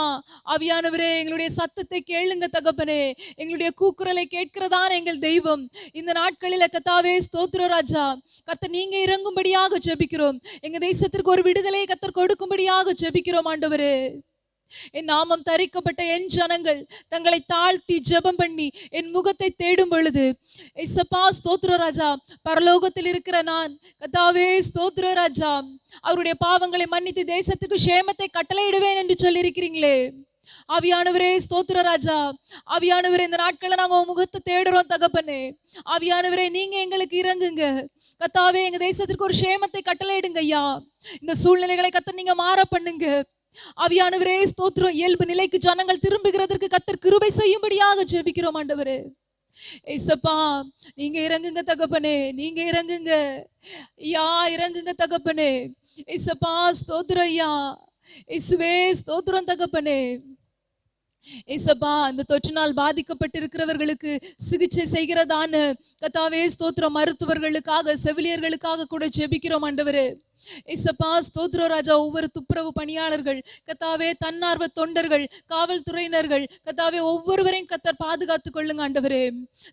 ஆவியானவரே, எங்களுடைய சத்தத்தை கேளுங்க தகப்பனே. எங்களுடைய கூக்குரலை கேட்கிறதான எங்கள் தெய்வம் இந்த நாட்களில கத்தாவே ஸ்தோத்திர ராஜா, கர்த்தர் நீங்க இறங்கும்படியாக ஜெபிக்கிறோம். எங்க தேசத்திற்கு ஒரு விடுதலையை கர்த்தர் கொடுக்கும்படியாக ஜெபிக்கிறோம் ஆண்டவரே. என் நாமம் தரிக்கப்பட்ட என் ஜனங்கள் தங்களை தாழ்த்தி ஜெபம் பண்ணி என் முகத்தை தேடும் பொழுது, ஏசப்பா ஸ்தோத்திர ராஜா, பரலோகத்தில் இருக்கிற நான் கர்த்தாவே ஸ்தோத்திர ராஜா, அவருடைய பாவங்களை மன்னித்து தேசத்துக்கு சேமத்தை கட்டளையிடுவேன் என்று சொல்லியிருக்கிறீங்களே. ஆவியானவரே ஸ்தோத்திர ராஜா, ஆவியானவரே இந்த நாட்களை நாங்க உங்க முகத்தை தேடுறோம் தகப்பனே. ஆவியானவரே நீங்க எங்களுக்கு இறங்குங்க கர்த்தாவே, எங்க தேசத்திற்கு ஒரு சேமத்தை கட்டளையிடுங்க ஐயா. இந்த சூழ்நிலைகளை கர்த்தர் நீங்க மாற பண்ணுங்க. ஆவியானவரே ஸ்தோத்திரம், இயல்பு நிலைக்கு ஜனங்கள் திரும்புகிறதற்கு கர்த்தர் கிருபை செய்யும்படியாக ஜெபிக்கிறோம் ஆண்டவரே. ஏசப்பா நீங்க இறங்குங்க தகப்பனே, நீங்க இறங்குங்க ஐயா, இறங்குங்க தகப்பனே. ஏசப்பா ஸ்தோத்திரம் ஐயா, இயேசுவே ஸ்தோத்திரம் தகப்பனே. ஏசப்பா இந்த தொற்றினால் பாதிக்கப்பட்டிருக்கிறவர்களுக்கு சிகிச்சை செய்கிறதான கர்த்தாவே ஸ்தோத்திரம், மருத்துவர்களுக்காக செவிலியர்களுக்காக கூட ஜெபிக்கிறோம் ஆண்டவரே. ஏசப்பா ஸ்தோத்திர ராஜா, ஒவ்வொரு துப்புரவு பணியாளர்கள் கர்த்தாவே, தன்னார்வ தொண்டர்கள், காவல்துறையினர்கள் கர்த்தாவே, ஒவ்வொருவரையும் கர்த்தர் பாதுகாத்து கொள்ளுங்க ஆண்டவரே.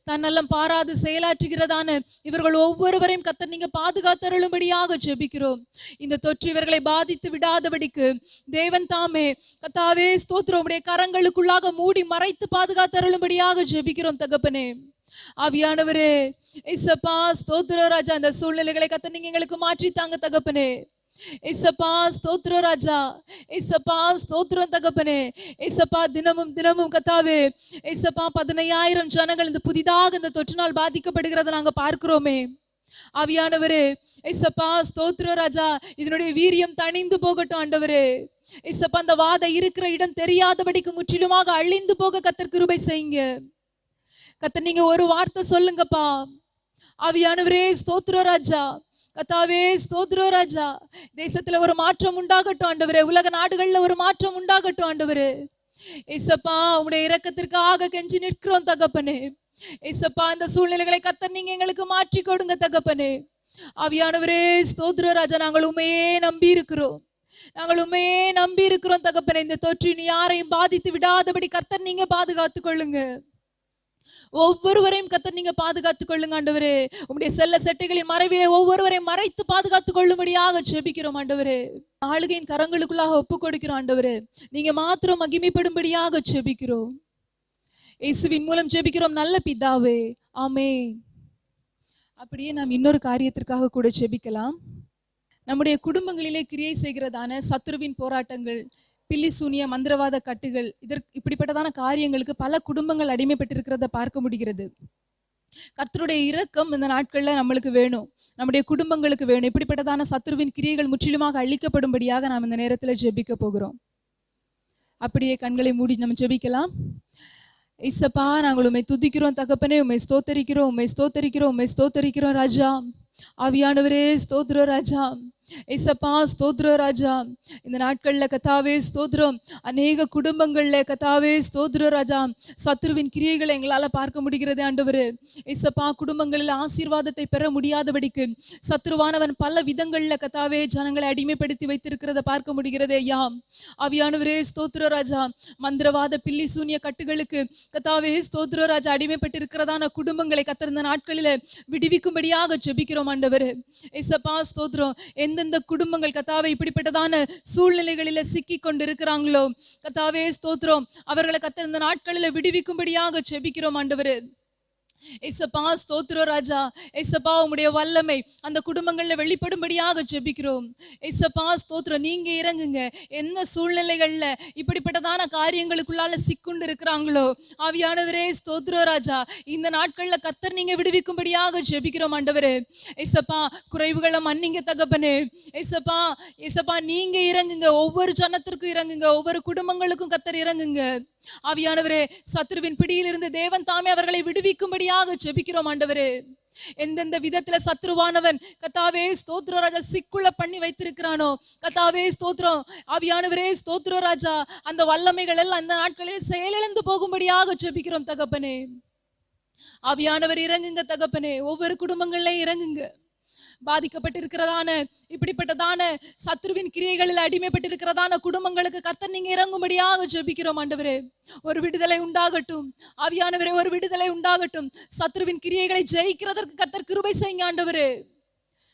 தன்னலம் பாராது செயலாற்றுகிறதான இவர்கள் ஒவ்வொருவரையும் கர்த்தர் நீங்க பாதுகாத்தருளும்படியாக ஜெபிக்கிறோம். இந்த தொற்று இவர்களை பாதித்து விடாதபடிக்கு தேவன் தாமே கர்த்தாவே ஸ்தோத்திரம், உம்முடைய கரங்களுக்குள்ளாக மூடி மறைத்து பாதுகாத்தருளும்படியாக ஜெபிக்கிறோம் தகப்பனே. ஆவியானவரே ஏசப்பா ஸ்தோத்திர ராஜா, இந்த சூழ்நிலைகளை கர்த்தர் நீங்க எங்களுக்கு மாற்றி தாங்க தகப்பனே. ஏசப்பா ஸ்தோத்திர ராஜா, ஏசப்பா ஸ்தோத்திரம் தகப்பனே. ஏசப்பா தினமும் தினமும் கர்த்தாவே ஏசப்பா 15,000 ஜனங்கள் இந்த புதிதாக இந்த தொற்றினால் பாதிக்கப்படுகிறத நாங்க பார்க்கிறோமே. ஆவியானவரே ஏசப்பா ஸ்தோத்திர ராஜா, இதனுடைய வீரியம் தணிந்து போகட்டும் ஆண்டவரே. ஏசப்பா அந்த வாதை இருக்கிற இடம் தெரியாதபடிக்கு முற்றிலுமாக அழிந்து போக கர்த்தர் கிருபை செய்யுங்க. கர்த்தர் நீங்க ஒரு வார்த்தை சொல்லுங்கப்பா. ஆவியானவரே ஸ்தோத்திர ராஜா, கத்தாவே ஸ்தோத்திரம் ராஜா. தேசத்துல ஒரு மாற்றம் உண்டாகட்டும் ஆண்டவரே. உலக நாடுகள்ல ஒரு மாற்றம் உண்டாகட்டும் ஆண்டவரே. ஏசப்பா உம்முடைய இரக்கத்திற்காக கெஞ்சி நிற்கிறோம் தகப்பனே. ஏசப்பா இந்த சூழ்நிலைகளை கர்த்தர் நீங்க எங்களுக்கு மாற்றி கொடுங்க தகப்பனே. ஆவியானவரே ஸ்தோத்திர ராஜா, நாங்கள் உண்மையே நம்பி இருக்கிறோம். நாங்கள் உண்மையே நம்பி இருக்கிறோம் தகப்பனே. இந்த தொற்று நீ யாரையும் பாதித்து விடாதபடி கர்த்தர் நீங்க பாதுகாத்துக் கொள்ளுங்க. ஒவ்வொருவரையும் கர்த்தர் நீங்க பாதுகாத்துக் கொள்ளுங்க ஆண்டவரே. உம்முடைய செல்ல செட்டைகளின் மறைவிலே ஒவ்வொருவரையும் மறைத்து பாதுகாத்துக் கொள்ளும்படியாக ஜெபிக்கிறோம் ஆண்டவரே. ஆளுகையின் கரங்களுக்குள்ளாக ஒப்பு கொடுக்கிறோம் ஆண்டவரே. நீங்க மாத்திரம் மகிமைப்படும்படியாக ஜெபிக்கிறோம். இயேசுவின் மூலம் ஜெபிக்கிறோம் நல்ல பிதாவே, ஆமென். அப்படியே நாம் இன்னொரு காரியத்திற்காக கூட ஜெபிக்கலாம். நம்முடைய குடும்பங்களிலே கிரியை செய்கிறதான சத்துருவின் போராட்டங்கள், பில்லி சூனிய மந்திரவாத கட்டுகள், இப்படிப்பட்டதான காரியங்களுக்கு பல குடும்பங்கள் அடிமைப்பட்டிருக்கிறத பார்க்க முடிகிறது. கர்த்தருடைய இரக்கம் இந்த நாட்கள்ல நம்மளுக்கு வேணும், நம்முடைய குடும்பங்களுக்கு வேணும். இப்படிப்பட்டதான சத்துருவின் கிரியைகள் முற்றிலுமாக அழிக்கப்படும்படியாக நாம் இந்த நேரத்தில் ஜெபிக்க போகிறோம். அப்படியே கண்களை மூடி நம்ம ஜெபிக்கலாம். இசப்பா, நாங்கள் உம்மை துதிக்கிறோம் தகப்பனே, உம்மை ஸ்தோத்தரிக்கிறோம், உம்மை ஸ்தோத்தரிக்கிறோம், உம்மை ஸ்தோத்தரிக்கிறோம் ராஜா. ஆவியானவரே ஸ்தோத்திரம் ராஜா. ஏசப்பா ஸ்தோத்திரம் ராஜா. இந்த நாட்கள்ல கத்தாவே ஸ்தோத்திரம். அநேக குடும்பங்கள்ல கத்தாவே ஸ்தோத்திரம் ராஜா, சத்துருவின் கிரியைகளை எங்களால பார்க்க முடிகிறது ஆண்டவரே. ஏசப்பா, குடும்பங்களில் ஆசீர்வாதத்தை பெற முடியாதபடிக்கு சத்துருவானவன் பல விதங்கள்ல கத்தாவே ஜனங்களை அடிமைப்படுத்தி வைத்திருக்கிறத பார்க்க முடிகிறது ஐயா. ஆவியானவரே ஸ்தோத்திரம் ராஜா. மந்திரவாத பில்லி சூனிய கட்டுகளுக்கு கத்தாவே ஸ்தோத்திரம் ராஜா அடிமைப்பட்டிருக்கிறதான குடும்பங்களை கர்த்தர் இந்த நாட்களில விடுவிக்கும்படியாக ஜெபிக்கிறோம் ஆண்டவரே. ஏசப்பா ஸ்தோத்திரம். எந்தெந்த குடும்பங்கள் கத்தாவே இப்படிப்பட்டதான சூழ்நிலைகளில சிக்கி கொண்டு இருக்கிறாங்களோ கத்தாவே ஸ்தோத்திரம், அவர்களை கர்த்தர் இந்த நாட்களில விடுவிக்கும்படியாக ஜெபிக்கிறோம் ஆண்டவரே. ஏசப்பா ஸ்தோத்திரம் ராஜா. ஏசப்பா, உம்முடைய வல்லமை அந்த குடும்பங்கள்ல வெளிப்படும்படியாக ஜெபிக்கிறோம். ஏசப்பா ஸ்தோத்திரம், நீங்க இறங்குங்க. என்ன சூழ்நிலைகள்ல இப்படிப்பட்டதான காரியங்களுக்குள்ளால சிக்குண்டு இருக்கிறாங்களோ ஆவியானவரே ஸ்தோத்திரம் ராஜா, இந்த நாட்கள்ல கர்த்தர் நீங்க விடுவிக்கும்படியாக ஜெபிக்கிறோம் ஆண்டவரே. ஏசப்பா, குறைவுகளை மன்னிங்க தகப்பனே. ஏசப்பா, ஏசப்பா நீங்க இறங்குங்க. ஒவ்வொரு ஜனத்திற்கும் இறங்குங்க, ஒவ்வொரு குடும்பங்களுக்கும் கர்த்தர் இறங்குங்க. ஆவியானவரே, சத்ருவின் பிடியிலிருந்து தேவன் தாமே அவர்களை விடுவிக்கும்படியாக ஜெபிக்கிறோம் ஆண்டவரே. எந்தெந்த விதத்துல சத்ருவானவன் கத்தாவே ஸ்தோத்திரம் ராஜா சிக்குள்ள பண்ணி வைத்திருக்கிறானோ கத்தாவே ஸ்தோத்திரம், ஆவியானவரே ஸ்தோத்திரம் ராஜா, அந்த வல்லமைகள் எல்லாம் அந்த நாட்களில் செயலிழந்து போகும்படியாக ஜெபிக்கிறோம் தகப்பனே. ஆவியானவர் இறங்குங்க தகப்பனே, ஒவ்வொரு குடும்பங்கள்லயும் இறங்குங்க. பாதிக்கப்பட்டிருக்கிறதான இப்படிப்பட்டதான சத்ருவின் கிரியைகளில் அடிமைப்பட்டிருக்கிறதான குடும்பங்களுக்கு கர்த்தர் நீங்க இறங்கும்படியாக ஜெபிக்கிறோம் ஆண்டவரே. ஒரு விடுதலை உண்டாகட்டும் ஆவியானவரே, ஒரு விடுதலை உண்டாகட்டும். சத்ருவின் கிரியைகளை ஜெயிக்கிறதற்கு கர்த்தர் கிருபை செய்யுங்க ஆண்டவரே.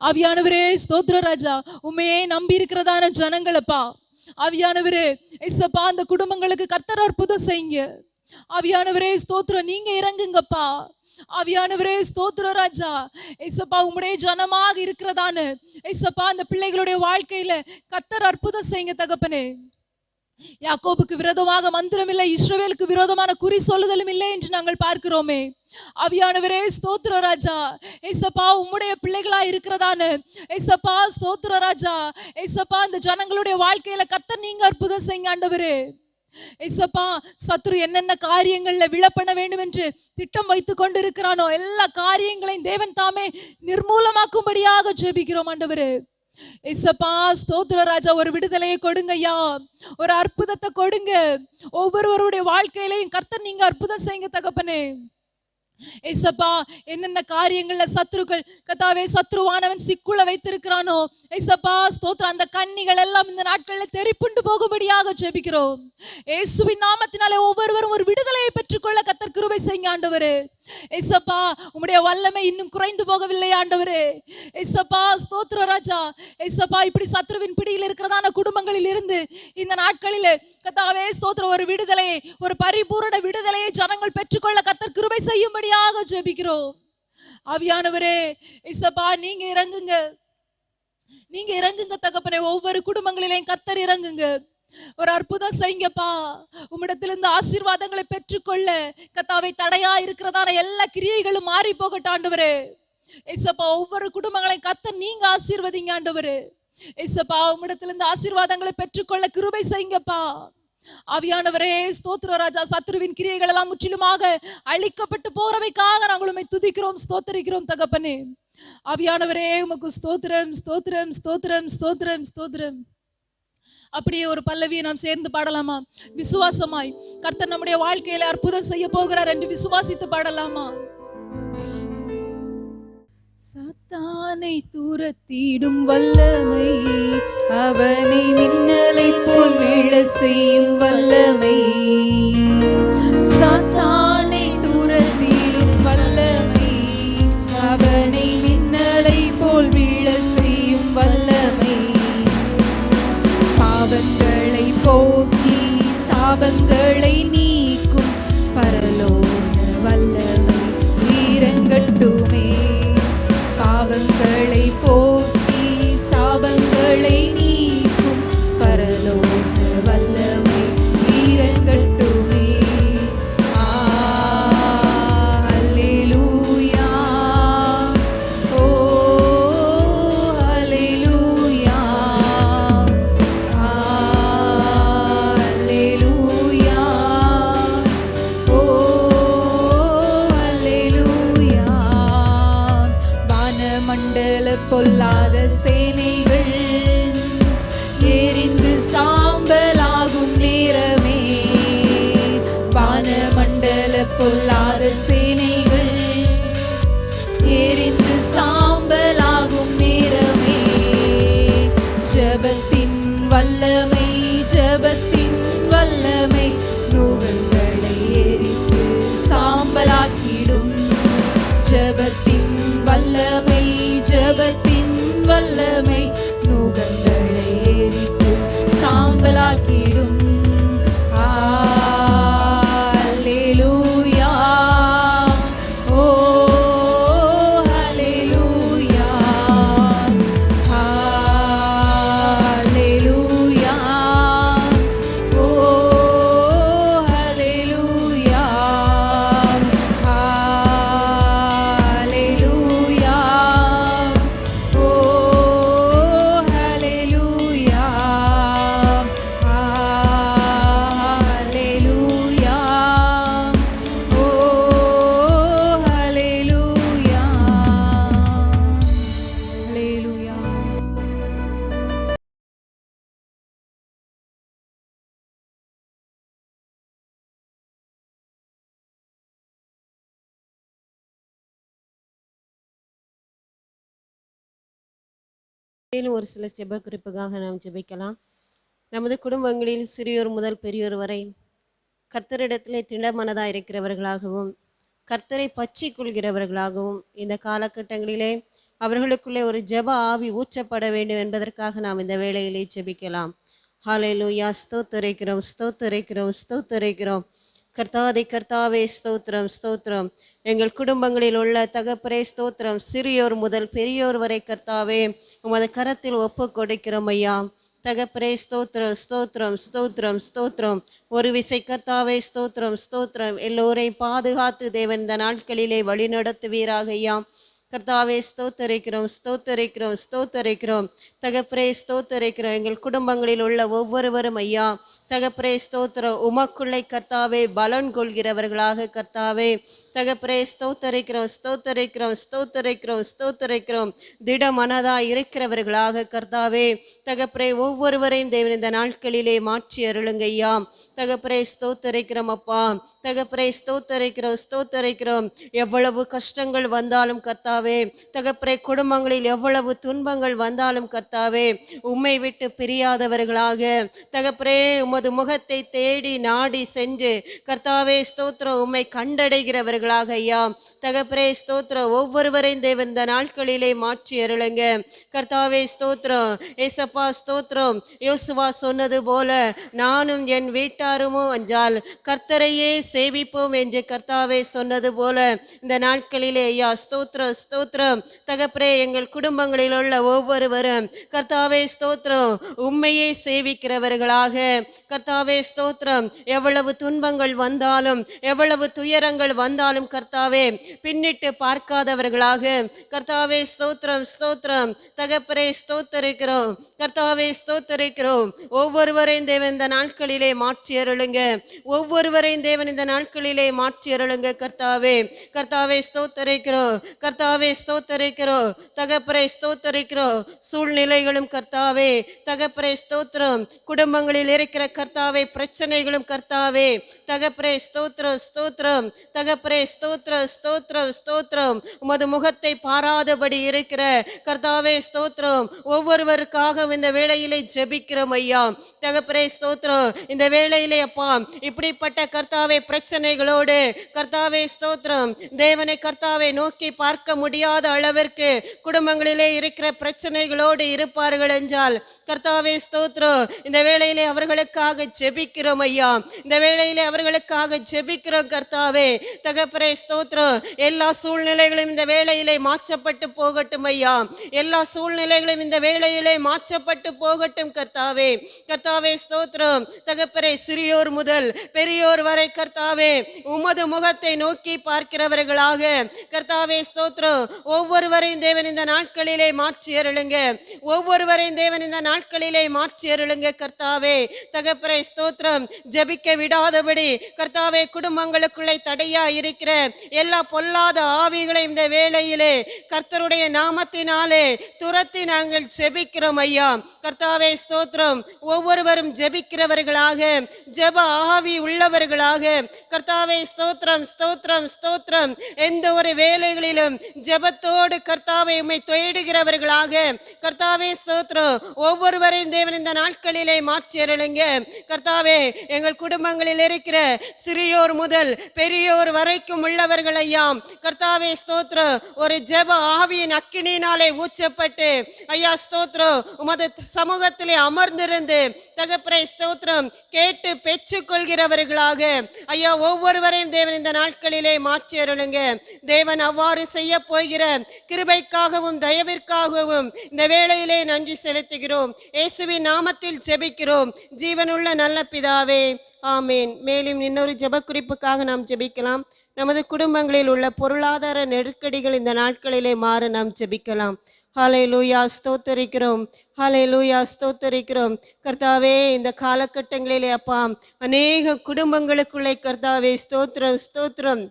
ஆவியானவரே ஸ்தோத்திர ராஜா, உண்மையே நம்பி இருக்கிறதான ஜனங்களப்பா ஆவியானவரே, ஏசப்பா அந்த குடும்பங்களுக்கு கர்த்தர் அற்புதம் செய்யுங்க. ஆவியானவரே ஸ்தோத்திரம், நீங்க இறங்குங்கப்பா. ஆவியானவரே ஸ்தோத்திரம் ராஜா. ஏசப்பா, உம்முடைய ஜனமாக இருக்கிறதான ஏசப்பா அந்த பிள்ளைகளுடைய வாழ்க்கையில கர்த்தர் அற்புதம் செய்யுங்க தகப்பனே. யாக்கோபுக்கு விரோதமாக மந்திரம் இல்லை, இஸ்ரவேலுக்கு விரோதமான குறி சொல்லுதலும் இல்லை என்று நாங்கள் பார்க்கிறோமே. ஆவியானவரே ஸ்தோத்திர ராஜா. ஏசப்பா, உம்முடைய பிள்ளைகளா இருக்கிறதான ஏசப்பா ஸ்தோத்திர ராஜா. ஏசப்பா, அந்த ஜனங்களுடைய வாழ்க்கையில கர்த்தர் நீங்க அற்புதம் செய்யுங்க ஆண்டவரே. ஏசப்பா, சத்ரு என்னென்ன காரியங்கள்ல விழப்பண்ண வேண்டும் என்று திட்டம் வைத்துக் கொண்டு இருக்கிறானோ எல்லா காரியங்களையும் தேவன் தாமே நிர்மூலமாக்கும்படியாக ஜெபிக்கிறோம் ஆண்டவரே. ஏசப்பா ஸ்தோத்திர ராஜா, ஒரு விடுதலையை கொடுங்கய்யா, ஒரு அற்புதத்தை கொடுங்க. ஒவ்வொருவருடைய வாழ்க்கையிலையும் கர்த்தர் நீங்க அற்புதம் செய்யுங்க தகப்பனே. ஏசப்பா, என்னென்ன காரியங்கள்ல சத்ருக்கள் கத்தாவே சத்ருவானவன் சிக்குள்ள வைத்திருக்கிறானோ ஏசப்பா ஸ்தோத்திரம், அந்த கன்னிகள் எல்லாம் இந்த நாட்களில் தெரிப்புண்டு போகும்படியாக ஜெபிக்கிறோம். இயேசுவின் நாமத்தினாலே ஒவ்வொருவரும் ஒரு விடுதலையை பெற்றுக்கொள்ள கர்த்தர் கிருபை செய்யுங்க ஆண்டவரே. ஏசப்பா, உம்முடைய வல்லமை இன்னும் குறைந்து போகவில்லை ஆண்டவரே. ஏசப்பா ஸ்தோத்திர ராஜா. ஏசப்பா, இப்படி சத்ருவின் பிடியில் இருக்கிறதான குடும்பங்களில் இருந்து இந்த நாட்களிலே கர்த்தாவே ஸ்தோத்திரம், ஒரு விடுதலையை, ஒரு பரிபூரண விடுதலையை ஜனங்கள் பெற்றுக்கொள்ள கர்த்தர் கிருபை செய்யும்படியாக ஜெபிக்கிறோம். ஆவியானவரே ஏசப்பா, நீங்க இறங்குங்க, நீங்க இறங்குங்க தகப்பனே. ஒவ்வொரு குடும்பங்களிலேயும் கர்த்தர் இறங்குங்க, ஒரு அற்புதம் செய்யுங்கப்பா. உம்மிடத்திலிருந்து ஆசீர்வாதங்களை பெற்றுக்கொள்ள கர்த்தாவே தடையா இருக்கிறதான எல்லா கிரியைகளும் மாறி போகட்டும் ஆண்டவரே. ஏசப்பா, ஒவ்வொரு குடும்பங்களையும் கர்த்தர் நீங்க ஆசீர்வதிங்க ஆண்டவரே. ஏசப்பா, உம்மிடத்திலிருந்து ஆசீர்வாதங்களை பெற்றுக்கொள்ள கிருபை செய்யுங்கப்பா. ஆவியானவரே ஸ்தோத்திர ராஜா. சத்ருவின் கிரியைகள் எல்லாம் முற்றிலுமாக அழிக்கப்பட்டு போறவைக்காக நாங்கள் உம்மை துதிக்கிறோம், ஸ்தோத்தரிக்கிறோம் தகப்பனே. ஆவியானவரே உமக்கு ஸ்தோத்திரம் ஸ்தோத்திரம் ஸ்தோத்திரம் ஸ்தோத்திரம் ஸ்தோத்திரம். அப்படியே ஒரு பல்லவியை நாம் சேர்ந்து பாடலாமா? விசுவாசமாய் கர்த்தர் நம்முடைய வாழ்க்கையில அற்புதம் செய்ய போகிறார் என்று விசுவாசித்து பாடலாமா? சாத்தானை தூரத்திடும் வல்லமை, அவனை மின்னலை போல் விழ செய்யும் வல்லமை. சாத்தானை தூரத்திடும் வல்லமை, அவனை மின்னலை போல் விழ செய்யும் வல்லமை. பாவங்களை போக்கி சாபங்களை நீக்கும் பரலோக வல்லமை இறங்கட்டுமே. பாவங்களை போக்கி சாபங்களை நீக்கும் பரலோக வல்லமை இறங்கட்டுமே. அல்லேலூயா, ஓ அல்லேலூயா, அல்லேலூயா, ஓ அல்லேலூயா. வானமண்டல பொல்லாத சேனைகள் எரிந்து சாம்பலாகும் நேரமே. வானமண்டல பொல்லாத சேனைகள் எரிந்து சாம்பலாகும் நேரமே. ஜெபத்தின் வல்லமை, ஜெபத்தின் வல்லமை நுகங்களை எரித்து சாம்பலாக்கிடும். ஜெபத்தின் வல்லமை, ஜெபத்தின் வல்லமை நுகங்களை எரித்து சாம்பலாக்கிடும். அல்லேலூயா, ஓ அல்லேலூயா, அல்லேலூயா, ஓ அல்லேலூயா, அல்லேலூயா, ஓ அல்லேலூயா, அல்லேலூயா, ஓ அல்லேலூயா, அல்லேலூயா. மேலும் ஒரு சில ஜெப குறிப்புக்காக நாம் ஜெபிக்கலாம். நமது குடும்பங்களில் சிறியோர் முதல் பெரியோர் வரை கர்த்தரிடத்திலே திடமனதாக இருக்கிறவர்களாகவும் கர்த்தரை பற்றி கொள்கிறவர்களாகவும் இந்த காலகட்டங்களிலே அவர்களுக்குள்ளே ஒரு ஜெப ஆவி ஊற்றப்பட வேண்டும் என்பதற்காக நாம் இந்த வேளையிலே ஜெபிக்கலாம். ஹல்லேலூயா, ஸ்தோத்திரிக்கிறோம் ஸ்தோத்திரிக்கிறோம் ஸ்தோத்திரிக்கிறோம். கர்த்தாவே ஸ்தோத்திரம் ஸ்தோத்திரம். எங்கள் குடும்பங்களில் உள்ள தகப்பரே ஸ்தோத்திரம். சிறியோர் முதல் பெரியோர் வரை கர்த்தாவே உமது கரத்தில் ஒப்பு கொடுக்கிறோம் ஐயா. தகப்பரே ஸ்தோத்திரம் ஸ்தோத்திரம் ஸ்தோத்திரம் ஸ்தோத்திரம். ஒரு விசை கர்த்தாவே ஸ்தோத்திரம் ஸ்தோத்திரம். எல்லோரையும் பாதுகாத்து தேவன் இந்த நாட்களிலே வழி நடத்துவீராக ஐயா. கர்த்தாவே ஸ்தோத்தரிக்கிறோம் ஸ்தோத்தரிக்கிறோம் ஸ்தோத்தரிக்கிறோம். தகப்பரே ஸ்தோத்தரிக்கிறோம். எங்கள் குடும்பங்களில் உள்ள ஒவ்வொருவரும் ஐயா தகப்பரே ஸ்தோத்திரம் உமக்குள்ளே கர்த்தாவே பலன் கொள்கிறவர்களாக கர்த்தாவே தகப்பரே ஸ்தோத்தரிக்கிறோம் ஸ்தோத்தரிக்கிறோம் ஸ்தோத்தரிக்கிறோம் ஸ்தோத்தரிக்கிறோம். திட மனதா இருக்கிறவர்களாக கர்த்தாவே தகப்பரே ஒவ்வொருவரையும் தேவன் இந்த நாட்களிலே மாற்றி அருளுங்க ஐயா. தகப்பரே ஸ்தோத்தரிக்கிறோம் அப்பா. தகப்பரே ஸ்தோத்தரிக்கிறோம் ஸ்தோத்தரிக்கிறோம். எவ்வளவு கஷ்டங்கள் வந்தாலும் கர்த்தாவே தகப்பரே குடும்பங்களில் எவ்வளவு துன்பங்கள் வந்தாலும் கர்த்தாவே உம்மை விட்டு பிரியாதவர்களாக தகப்பரே உமது முகத்தை தேடி நாடி சென்று கர்த்தாவே ஸ்தோத்திரம் உம்மை கண்டடைகிறவர்களாக ஐயா. தகப்பரே ஸ்தோத்திரம் ஒவ்வொருவரையும் தேவன் இந்த நாட்களிலே மாற்றி அருளுங்க கர்த்தாவே ஸ்தோத்திரம். ஏசப்பா ஸ்தோத்திரம். யோசுவா சொன்னது போல நானும் என் வீட்டாருமோ என்றால் கர்த்தரையே சேவிப்போம் என்று கர்த்தாவே சொன்னது போல இந்த நாட்களிலே ஐயா ஸ்தோத்திரம் ஸ்தோத்திரம். தகப்பரே எங்கள் குடும்பங்களில் உள்ள ஒவ்வொருவரும் கர்த்தாவே ஸ்தோத்திரம் உம்மையே சேவிக்கிறவர்களாக கர்த்தாவே ஸ்தோத்திரம். எவ்வளவு துன்பங்கள் வந்தாலும் எவ்வளவு துயரங்கள் வந்தாலும் நாளும் கர்த்தாவே பின்னிட்டு பார்க்காதவர்களாக கர்த்தாவே ஸ்தோத்திரம் ஸ்தோத்திரம் தகப்பரே ஸ்தோத்தரிக்கிறோம் கர்த்தாவே ஸ்தோத்தரிக்கிறோம். ஒவ்வொருவரையும் தேவன் இந்த நாட்களிலே மாற்றி அருளுங்க. ஒவ்வொருவரையும் தேவன் இந்த நாட்களிலே மாற்றி அருளுங்க கர்த்தாவே. கர்த்தாவே ஸ்தோத்தரிக்கிறோம் கர்த்தாவே ஸ்தோத்தரிக்கிறோம் தகப்பரே ஸ்தோத்தரிக்கிறோம். சூழ்நிலைகளும் கர்த்தாவே தகப்பரே ஸ்தோத்திரம். குடும்பங்களில் இருக்கிற கர்த்தாவே பிரச்சனைகளும் கர்த்தாவே தகப்பரே ஸ்தோத்திரம் ஸ்தோத்திரம் தகப்பரே ஸ்தோத்திரம் ஸ்தோத்திரம் ஸ்தோத்திரம். உமது முகத்தை பாராதபடி இருக்கிற கர்த்தாவே ஸ்தோத்திரம். ஒவ்வொருவருக்காக இந்த வேளையிலே ஜெபிக்கிறோம் ஐயா தகப்பரே ஸ்தோத்திரம். இந்த வேளையிலே அப்பா இப்படிப்பட்ட கர்த்தாவே பிரச்சனைகளோடு கர்த்தாவே ஸ்தோத்திரம் தேவனை கர்த்தாவை நோக்கி பார்க்க முடியாத அளவிற்கு குடும்பங்களிலே இருக்கிற பிரச்சனைகளோடு இருப்பார்கள் என்றால் கர்த்தாவே ஸ்தோத்திரம் இந்த வேளையிலே அவர்களுக்காக ஜெபிக்கிறோம் ஐயா. இந்த வேளையிலே அவர்களுக்காக ஜெபிக்கிறோம் கர்த்தாவே தகப்பரே ஸ்தோத்திரம். எல்லா சூழ்நிலைகளும் இந்த வேளையிலே மாற்றப்பட்டு போகட்டும் ஐயா. எல்லா சூழ்நிலைகளும் இந்த வேளையிலே மாற்றப்பட்டு போகட்டும் கர்த்தாவே. கர்த்தாவே ஸ்தோத்திரம் தகப்பரே. சிறியோர் முதல் பெரியோர் வரை கர்த்தாவே உமது முகத்தை நோக்கி பார்க்கிறவர்களாக கர்த்தாவே ஸ்தோத்திரம் ஒவ்வொருவரையும் தேவன் இந்த நாட்களிலே மாற்றி அருளுங்க. ஒவ்வொருவரையும் தேவன் இந்த நாட்களிலே மாற்றி அருளுங்க கர்த்தாவே தகப்பரே ஸ்தோத்திரம். ஜெபிக்க விடாதபடி கர்த்தாவே குடும்பங்களுக்குள்ளே தடையா இருக்கிற எல்லா பொல்லாத ஆவிகளை இந்த வேளையிலே கர்த்தருடைய நாமத்தினாலே துரத்தி நாங்கள் ஜெபிக்கிறோம் ஐயா கர்த்தாவே ஸ்தோத்திரம். ஒவ்வொருவரும் ஜெபிக்கிறவர்களாக ஜெப ஆவி உள்ளவர்களாக கர்த்தாவே ஸ்தோத்திரம் ஸ்தோத்திரம் ஸ்தோத்திரம். எந்த ஒரு வேலைகளிலும் ஜெபத்தோடு கர்த்தாவை உம்மை தேடுகிறவர்களாக கர்த்தாவே ஸ்தோத்திரம் ஒவ்வொருவரையும் தேவன் இந்த நாட்களிலே மாற்றி அருளுங்க கர்த்தாவே. எங்கள் குடும்பங்களில் இருக்கிற சிறியோர் முதல் பெரியோர் வரைக்கும் உள்ளவர்கள் ஐயா கர்த்தாவே ஸ்தோத்திரம் ஒரு ஜெப ஆவியின் அக்கினியினாலே ஊற்றப்பட்டு ஐயா ஸ்தோத்திரம் உமது சமூகத்திலே அமர்ந்திருந்து தகப்பரே ஸ்தோத்திரம் கேட்டு பெற்றுக் கொள்கிறவர்களாக ஐயா ஒவ்வொருவரையும் தேவன் இந்த நாட்களிலே மாற்றி அருளுங்க. தேவன் அவ்வாறு செய்ய போகிற கிருபைக்காகவும் தயவிற்காகவும் இந்த வேளையிலே நன்றி செலுத்துகிறோம். இயேசுவின் நாமத்தில் ஜெபிக்கிறோம் ஜீவனுள்ள நல்ல பிதாவே ஆமேன். மேலும் இன்னொரு ஜெப குறிப்புக்காக நாம் ஜெபிக்கலாம். நமது குடும்பங்களில் உள்ள பொருளாதார நெருக்கடிகள் இந்த நாட்களிலே மாற நாம் ஜெபிக்கலாம். ஹல்லேலூயா ஸ்தோத்தரிக்கிறோம் ஹல்லேலூயா ஸ்தோத்தரிக்கிறோம் கர்த்தாவே. இந்த காலகட்டங்களிலே அப்பா அநேக குடும்பங்களுக்குள்ளே கர்த்தாவே ஸ்தோத்திரம் ஸ்தோத்திரம்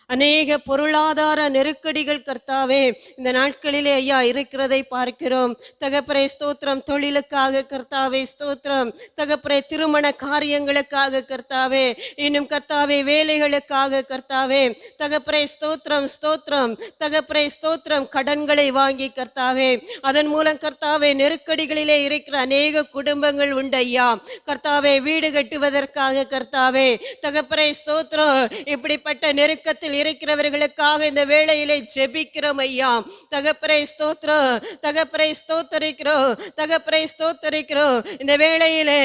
அநேக பொருளாதார நெருக்கடிகள் கர்த்தாவே இந்த நாட்களிலே ஐயா இருக்கிறதை பார்க்கிறோம் தகப்பரே ஸ்தோத்திரம். தொழிலுக்காக கர்த்தாவே ஸ்தோத்திரம் தகப்பரே. திருமண காரியங்களுக்காக கர்த்தாவே. இன்னும் கர்த்தாவே வேலைகளுக்காக கர்த்தாவே தகப்பரே ஸ்தோத்திரம் ஸ்தோத்திரம் தகப்பரே ஸ்தோத்திரம். கடன்களை வாங்கி கர்த்தாவே அதன் மூலம் கர்த்தாவே நெருக்கடிகளிலே இருக்கிற அநேக குடும்பங்கள் உண்டு ஐயா கர்த்தாவே. வீடு கட்டுவதற்காக கர்த்தாவே தகப்பரே ஸ்தோத்திரம் இப்படிப்பட்ட நெருக்கத்தில் இருக்கிறவர்களுக்காக இந்த வேளையிலே ஜெபிக்கிறோம் ஐயா தகப்பரே ஸ்தோத்திரம் தகப்பரே ஸ்தோத்தரிக்கிறோம் தகப்பரே ஸ்தோத்தரிக்கிறோம். இந்த வேளையிலே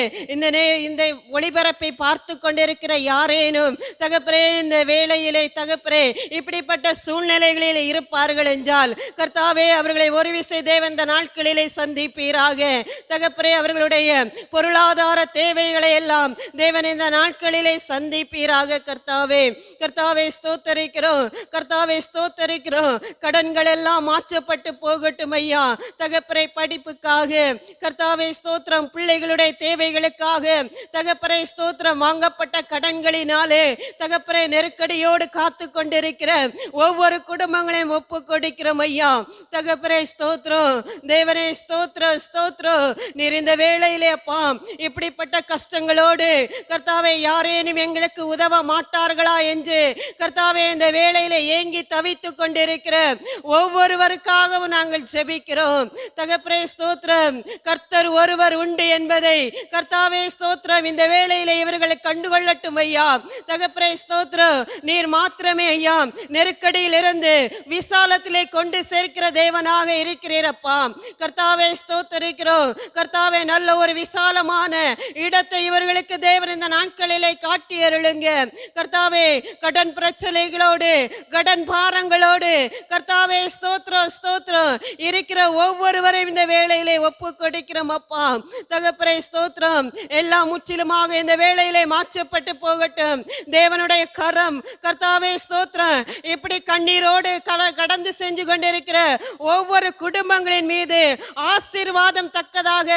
இந்த ஒளிபரப்பை பார்த்து கொண்டிருக்கிற யாரேனும் தகப்பரே இந்த வேளையிலே தகப்பரே இப்படிப்பட்ட சூழ்நிலைகளில் இருப்பார்கள் என்றால் கர்த்தாவே அவர்களை ஒரு விசை தேவன் இந்த நாட்களிலே சந்திப்பீராக தகப்பரே. அவர்களுடைய பொருளாதார தேவைகளை எல்லாம் தேவன் இந்த நாட்களிலே சந்திப்பீராக கர்த்தாவே. கர்த்தாவே ஸ்தோத்தரிக்கிறோம் கர்த்தாவே ஸ்தோத்தரிக்கிறோம். கடன்கள் எல்லாம் மாற்றப்பட்டு போகட்டும் ஐயா தகப்பரை. படிப்புக்காக கர்த்தாவே ஸ்தோத்திரம். பிள்ளைகளுடைய தேவைகளுக்காக தகப்பரை ஸ்தோத்திரம். வாங்கப்பட்ட கடன்களினாலே தகப்பரை நெருக்கடியோடு காத்து கொண்டிருக்கிற ஒவ்வொரு குடும்பங்களையும் ஒப்பு கொடுக்கிறோம் ஐயா தகப்பரை ஸ்தோத்திரம். தேவனே ஸ்தோத்திரம் ஸ்தோத்திரம். நீர் இந்த வேளையிலே அப்பா இப்படிப்பட்ட கஷ்டங்களோடு கர்த்தாவே யாரேனும் எங்களுக்கு உதவ மாட்டார்களா என்று கர்த்தாவே இந்த வேளையிலே ஏங்கி தவித்து கொண்டிருக்கிற ஒவ்வொருவருக்காகவும் நாங்கள் ஜெபிக்கிறோம் தகப்பரே ஸ்தோத்திரம். கர்த்தர் ஒருவர் உண்டு என்பதை கர்த்தாவே ஸ்தோத்திரம் இந்த வேளையிலே இவர்களை கண்டுகொள்ளட்டும் ஐயா தகப்பரே ஸ்தோத்திரம். நீர் மாத்திரமே ஐயா நெருக்கடியில் இருந்து விசாலத்திலே கொண்டு சேர்க்கிற தேவனாக இருக்கிறீரப்பா கர்த்தாவே ஸ்தோத்தரிக்கிறோம். கர்த்தாவே நல்ல ஒரு விசாலமான இடத்தை இவர்களுக்கு தேவன் இந்த நாட்களிலே காட்டி அருளுங்க கர்த்தாவே. கடன் பிரச்சனைகளோடு கவலைகளோடு கடன் பாரங்களோடு கர்த்தாவே ஸ்தோத்திரம் ஸ்தோத்திரம் இருக்கிற ஒவ்வொருவரையும் இந்த வேளையிலே ஒப்பு கொடுக்கிறோம் அப்பா. தகப்பனே ஸ்தோத்திரம். எல்லாம் முற்றிலுமாக இந்த வேளையிலே மாற்றப்பட்டு போகட்டும். தேவனுடைய கரம் கர்த்தாவே ஸ்தோத்திரம் இப்படி கண்ணீரோடு கடந்து செஞ்சு கொண்டிருக்கிற ஒவ்வொரு குடும்பங்களின் மீது ஆசீர்வாதம் தக்கதாக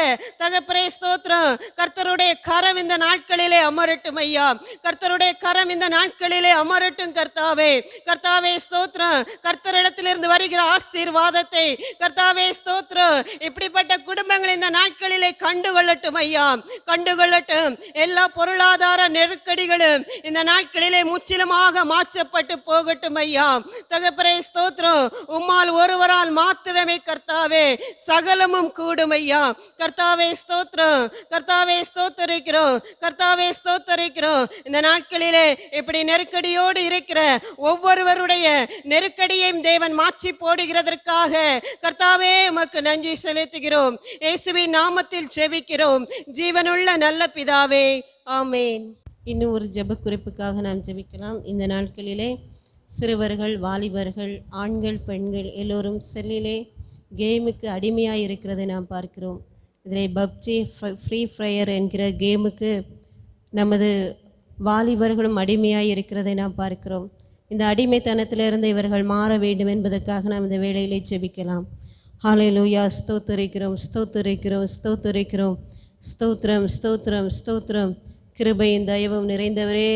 தகப்பனே ஸ்தோத்திரம் கர்த்தருடைய கரம் இந்த நாட்களிலே அமரட்டும் ஐயா. கர்த்தருடைய கரம் இந்த நாட்களிலே அமரட்டும் கர்த்தாவே. கர்த்தாவே ஸ்தோத்திரம். கர்த்தரிடத்திலிருந்து வருகிற ஆசீர்வாதத்தை கர்த்தாவே ஸ்தோத்திரம் இப்படிப்பட்ட குடும்பங்கள் இந்த நாட்களிலே கண்டுகொள்ளட்டும் ஐயா. கண்டுகொள்ளட்டும். எல்லா பொருளாதார நெருக்கடிகளும் இந்த நாட்களிலே முற்றிலுமாக மாற்றப்பட்டு போகட்டும் ஐயா. தகப்பனே ஸ்தோத்திரம். உம்மால் ஒருவரால் மாத்திரமே கர்த்தாவே சகலமும் கூடும் ஐயா. கர்த்தாவே ஸ்தோத்திரம். கர்த்தாவே ஸ்தோத்தரிக்கிறோம். கர்த்தாவே ஸ்தோத்தரிக்கிறோம். இந்த நாட்களிலே இப்படி நெருக்கடியோடு இருக்கிற ஒவ்வொருவருடைய நெருக்கடியையும் தேவன் மாற்றி போடுகிறதற்காக கர்த்தாவே உமக்கு நன்றி செலுத்துகிறோம். இயேசுவின் நாமத்தில் ஜெபிக்கிறோம் ஜீவனுள்ள நல்ல பிதாவே, ஆமேன். இன்னும் ஒரு ஜெப குறிப்புக்காக நாம் ஜெபிக்கலாம். இந்த நாட்களிலே சிறுவர்கள், வாலிபர்கள், ஆண்கள், பெண்கள் எல்லோரும் செல்லிலே கேமுக்கு அடிமையாக இருக்கிறதை நாம் பார்க்கிறோம். இதில் பப்ஜி, ஃப்ரீ ஃபயர் என்கிற கேமுக்கு நமது வாலிபர்களும் அடிமையாக இருக்கிறதை நாம் பார்க்கிறோம். இந்த அடிமைத்தனத்திலிருந்து இவர்கள் மாற வேண்டும் என்பதற்காக நாம் இந்த வேளையிலே ஜெபிக்கலாம். ஹல்லேலூயா. ஸ்தோத்திரிக்கிறோம் ஸ்தோத்திரிக்கிறோம் ஸ்தோத்திரிக்கிறோம். ஸ்தோத்திரம் ஸ்தோத்திரம் ஸ்தோத்திரம். கிருபையின் தயவும் நிறைந்தவரே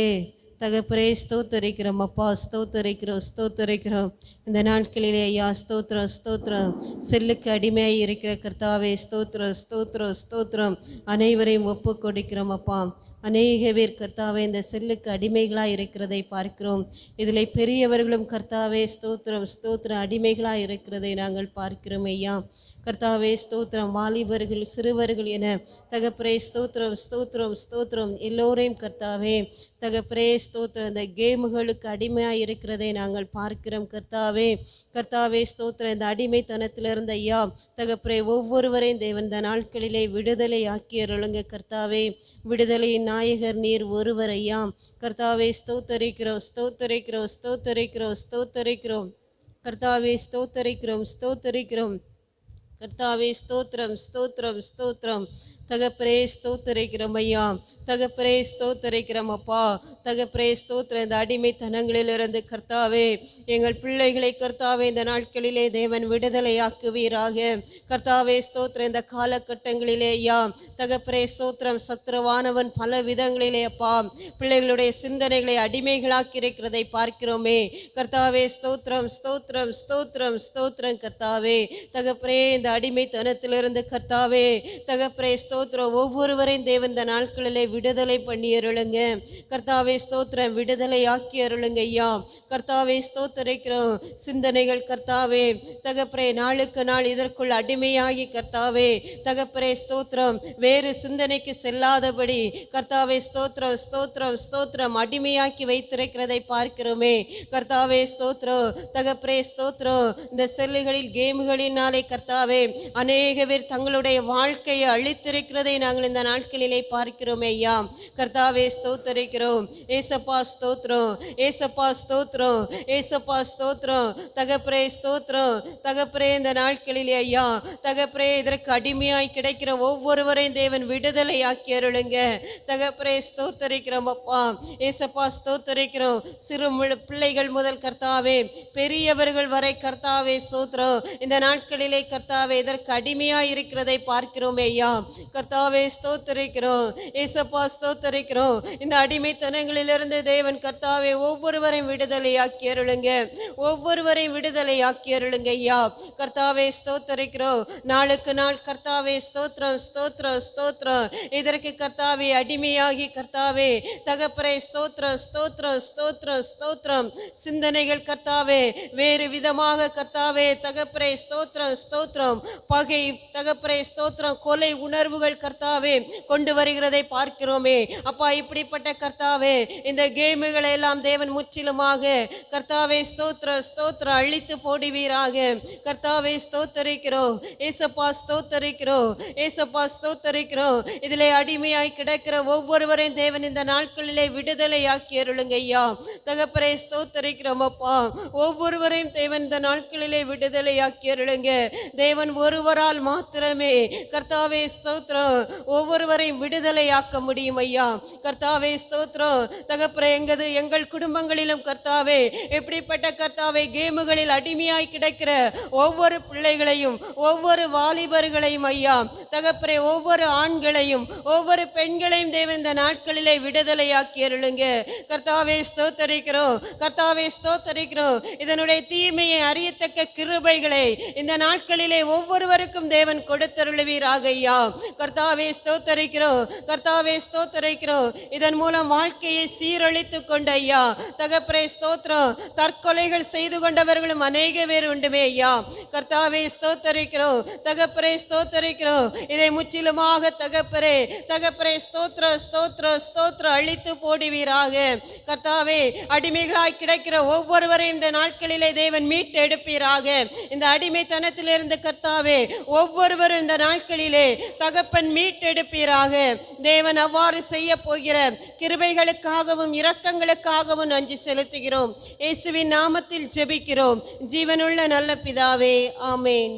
தகப்பரே ஸ்தோத்தரிக்கிறோம் அப்பா. ஸ்தோத்தரிக்கிறோம் ஸ்தோத்தரிக்கிறோம். இந்த நாட்களிலே ஐயா ஸ்தோத்திரம் ஸ்தோத்திரம். செல்லுக்கு அடிமையாக இருக்கிற கர்த்தாவே ஸ்தோத்திரம் ஸ்தோத்திரம் ஸ்தோத்திரம். அனைவரையும் ஒப்பு கொடுக்கிறோம் அப்பா. அநேக பேர் கர்த்தாவே இந்த செல்லுக்கு அடிமைகளாக இருக்கிறதை பார்க்கிறோம். இதில் பெரியவர்களும் கர்த்தாவே ஸ்தோத்திரம் ஸ்தோத்திரம் அடிமைகளாக இருக்கிறதை நாங்கள் பார்க்கிறோம் ஐயா. கர்த்தாவே ஸ்தோத்திரம். வாலிபர்கள், சிறுவர்கள் என தகப்பரே ஸ்தோத்திரம் ஸ்தோத்திரம் ஸ்தோத்திரம் எல்லோரையும் கர்த்தாவே தகப்பரே ஸ்தோத்திரம் இந்த கேமுகளுக்கு அடிமையாக இருக்கிறதை நாங்கள் பார்க்கிறோம் கர்த்தாவே. கர்த்தாவே ஸ்தோத்திரம். இந்த அடிமைத்தனத்திலிருந்து ஐயா தகப்பரே ஒவ்வொருவரையும் தேவன் இந்த நாட்களிலே விடுதலை ஆக்கியருளுங்க கர்த்தாவே. விடுதலையின் நாயகர் நீர் ஒருவர் ஐயா. கர்த்தாவே ஸ்தோத்தரிக்கிறோம் ஸ்தோத்தரிக்கிறோம் ஸ்தோத்தரிக்கிறோம் ஸ்தோத்தரிக்கிறோம். கர்த்தாவே ஸ்தோத்தரிக்கிறோம் ஸ்தோத்தரிக்கிறோம். கர்த்தாவே ஸ்தோத்திரம் ஸ்தோத்திரம் ஸ்தோத்திரம். தகப்பரே ஸ்தோத்தரிக்கிறோம் ஐயா. தகப்பரே ஸ்தோத்தரிக்கிறோம் அப்பா. தகப்பரே ஸ்தோத்திரம். இந்த அடிமைத்தனங்களிலிருந்து கர்த்தாவே எங்கள் பிள்ளைகளை கர்த்தாவே இந்த நாட்களிலே தேவன் விடுதலையாக்குவீராக கர்த்தாவே ஸ்தோத்திரம். இந்த காலகட்டங்களிலே ஐயா தகப்பரே ஸ்தோத்திரம் சத்ருவானவன் பல விதங்களிலே அப்பா பிள்ளைகளுடைய சிந்தனைகளை அடிமைகளாக்கி இருக்கிறதை பார்க்கிறோமே கர்த்தாவே. ஸ்தோத்திரம் ஸ்தோத்திரம் ஸ்தோத்திரம் ஸ்தோத்திரம் கர்த்தாவே. தகப்பரே இந்த அடிமைத்தனத்திலிருந்து கர்த்தாவே தகப்பரே ஸ்தோத்திரம் ஒவ்வொருவரையும் தேவன் இந்த நாட்களிலே விடுதலை பண்ணி அருளுங்க கர்த்தாவே. ஸ்தோத்திரம். விடுதலை ஆக்கி அருளுங்க ஐயா. கர்த்தாவே ஸ்தோத்தரிக்கிறோம். சிந்தனைகள் கர்த்தாவே தகப்பரே நாளுக்கு நாள் இதற்குள் அடிமையாகி கர்த்தாவே தகப்பரே ஸ்தோத்திரம் வேறு சிந்தனைக்கு செல்லாதபடி கர்த்தாவே ஸ்தோத்திரம் ஸ்தோத்திரம் ஸ்தோத்திரம் அடிமையாக்கி வைத்திருக்கிறதை பார்க்கிறோமே கர்த்தாவே. ஸ்தோத்திரம். தகப்பரே ஸ்தோத்திரம். இந்த செல்லுகளில் கேமுகளினாலே கர்த்தாவே அநேக பேர் தங்களுடைய வாழ்க்கையை அழித்திருக்கிறதை நாங்கள் இந்த நாட்களிலே பார்க்கிறோமே ஐயா. கர்த்தாவே ஸ்தோத்தரிக்கிறோம். ஏசப்பா ஸ்தோத்திரம் ஏசப்பா ஸ்தோத்திரம் ஏசப்பா ஸ்தோத்திரம். தகப்பரே ஸ்தோத்திரம். தகப்பரே இந்த நாட்களிலே ஐயா தகப்பரே இதற்கு அடிமையாய் கிடைக்கிற ஒவ்வொருவரையும் தேவன் விடுதலை ஆக்கி அருளுங்க தகப்பரே. ஸ்தோத்தரிக்கிறோம் அப்பா. ஏசப்பா ஸ்தோத்தரிக்கிறோம். சிறு பிள்ளைகள் முதல் கர்த்தாவே பெரியவர்கள் வரை கர்த்தாவே ஸ்தோத்திரம் இந்த நாட்களிலே கர்த்தாவே இதற்கு அடிமையாய் இருக்கிறதை பார்க்கிறோமே ஐயா. கர்த்தாவே ஸ்தோத்தரிக்கிறோம். ஏசப்பா ஸ்தோத்தரிக்கிறோம். இந்த அடிமைத்தனங்களிலிருந்து தேவன் கர்த்தாவே ஒவ்வொருவரையும் விடுதலை ஆக்கி அருளுங்க ஒவ்வொருவரையும் விடுதலை ஆக்கி அருளுங்க ஐயா. கர்த்தாவே ஸ்தோத்தரிக்கிறோம். நாளுக்கு நாள் கர்த்தாவே ஸ்தோத்திரம் ஸ்தோத்திரம் ஸ்தோத்திரம் இதற்கு கர்த்தாவே அடிமையாகி கர்த்தாவே தகப்பரே ஸ்தோத்திரம் ஸ்தோத்திரம் ஸ்தோத்திரம் ஸ்தோத்திரம் சிந்தனைகள் கர்த்தாவே வேறு விதமாக கர்த்தாவே தகப்பரே ஸ்தோத்திரம் ஸ்தோத்திரம் பகை தகப்பரே ஸ்தோத்திரம் கொலை உணர்வு முடிவுகள் கர்த்தாவே கொண்டு வருகிறதை பார்க்கிறோமே அப்பா. இப்படிப்பட்ட கர்த்தாவே இந்த கேமுகளை எல்லாம் தேவன் முற்றிலுமாக கர்த்தாவே ஸ்தோத்திர அழித்து போடுவீராக. கர்த்தாவே ஸ்தோத்தரிக்கிறோம் ஏசப்பா, ஸ்தோத்தரிக்கிறோம் ஏசப்பா, ஸ்தோத்தரிக்கிறோம். இதிலே அடிமையாய் கிடக்கிற ஒவ்வொருவரையும் தேவன் இந்த நாட்களிலே விடுதலையாக்கி அருளுங்க ஐயா. தகப்பரே ஸ்தோத்தரிக்கிறோம் அப்பா. ஒவ்வொருவரையும் தேவன் இந்த நாட்களிலே விடுதலையாக்கி அருளுங்க. தேவன் ஒருவரால் மாத்திரமே கர்த்தாவே ஸ்தோத்திரம் ஒவ்வொருவரையும் விடுதலையாக்க முடியும் ஐயா. கர்த்தாவே ஸ்தோத்திரம் தகப்பரே. எங்கள் குடும்பங்களிலும் கர்த்தாவே எப்படிப்பட்ட கர்த்தாவே கேமுகளில் அடிமையாய் கிடக்கிற ஒவ்வொரு பிள்ளைகளையும் ஒவ்வொரு வாலிபர்களையும் ஐயா தகப்பரே, ஒவ்வொரு ஆண்களையும் ஒவ்வொரு பெண்களையும் தேவன் இந்த நாட்களிலே விடுதலையாக்கி அருளுங்க. கர்த்தாவே ஸ்தோத்தரிக்கிறோம் கர்த்தாவே ஸ்தோத்தரிக்கிறோம். இதனுடைய தீமையை அறியத்தக்க கிருபைகளை இந்த நாட்களிலே ஒவ்வொருவருக்கும் தேவன் கொடுத்தருளுவீராக ஐயா. கர்த்தாவே ஸ்தோத்தரிக்கிறோம் கர்த்தாவே ஸ்தோத்தரிக்கிறோம். இதன் மூலம் வாழ்க்கையை சீரழித்து கொண்ட ஐயா தகப்பரே ஸ்தோத்திரம் தற்கொலைகள் செய்து கொண்டவர்களும் அநேக பேர் உண்டுமே ஐயா. கர்த்தாவே ஸ்தோத்தரிக்கிறோம் தகப்பரே ஸ்தோத்தரிக்கிறோம். இதை முற்றிலுமாக தகப்பரே ஸ்தோத்திர அழித்து போடுவீராக. கர்த்தாவே அடிமைகளாய் கிடைக்கிற ஒவ்வொருவரையும் இந்த நாட்களிலே தேவன் மீட்டெடுப்பீராக. இந்த அடிமைத்தனத்திலிருந்து கர்த்தாவே ஒவ்வொருவரும் இந்த நாட்களிலே தகப்பன் மீட்டெடுப்பீராக. தேவன் அவ்வாறு செய்ய போகிற கிருபைகளுக்காகவும் இரக்கங்களுக்காகவும் நன்றி செலுத்துகிறோம். இயேசுவின் நாமத்தில் ஜெபிக்கிறோம் ஜீவனுள்ள நல்ல பிதாவே, ஆமேன்.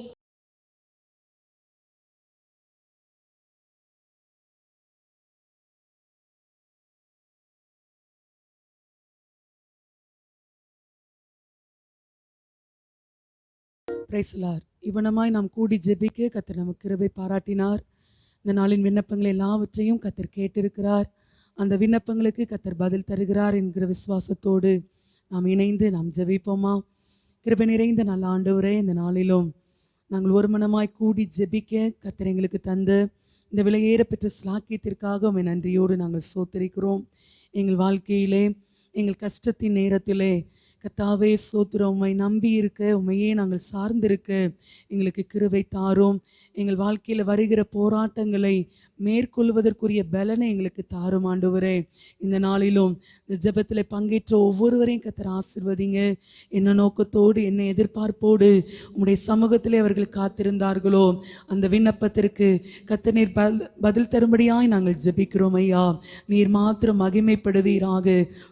Praise the Lord. இவனமாய் நாம் கூடி ஜெபிக்க கர்த்தர் நமக்கு கிருபை பாராட்டினார். இந்த நாளின் விண்ணப்பங்கள் எல்லாவற்றையும் கர்த்தர் கேட்டிருக்கிறார். அந்த விண்ணப்பங்களுக்கு கர்த்தர் பதில் தருகிறார் என்கிற விசுவாசத்தோடு நாம் இணைந்து நாம் ஜெபிப்போமா? கிருபை நிறைந்த நல்ல ஆண்டவரே, இந்த நாளிலும் நாங்கள் ஒரு மனமாய் கூடி ஜெபிக்க கர்த்தர் எங்களுக்கு தந்து இந்த விலையேற பெற்ற ஸ்லாக்கியத்திற்காக உம்மை நன்றியோடு நாங்கள் ஸ்தோத்திரிக்கிறோம். எங்கள் வாழ்க்கையிலே எங்கள் கஷ்டத்தின் நேரத்திலே கர்த்தாவே ஸ்தோத்திரம், உம்மை நம்பி இருக்க, உம்மையே நாங்கள் சார்ந்திருக்க எங்களுக்கு கிருபை தாரும். எங்கள் வாழ்க்கையில் வருகிற போராட்டங்களை மேற்கொள்வதற்குரிய பலனை எங்களுக்கு தாரும் ஆண்டவரே. இந்த நாளிலும் இந்த ஜெபத்தில் பங்கேற்ற ஒவ்வொருவரையும் கர்த்தர் ஆசீர்வதிங்க. என்ன நோக்கத்தோடு என்ன எதிர்பார்ப்போடு உம்முடைய சமூகத்திலே அவர்கள் காத்திருந்தார்களோ அந்த விண்ணப்பத்திற்கு கர்த்தர் நீர் பதில் தரும்படியாய் நாங்கள் ஜெபிக்கிறோம் ஐயா. நீர் மாத்திரம் மகிமைப்படுவீராக,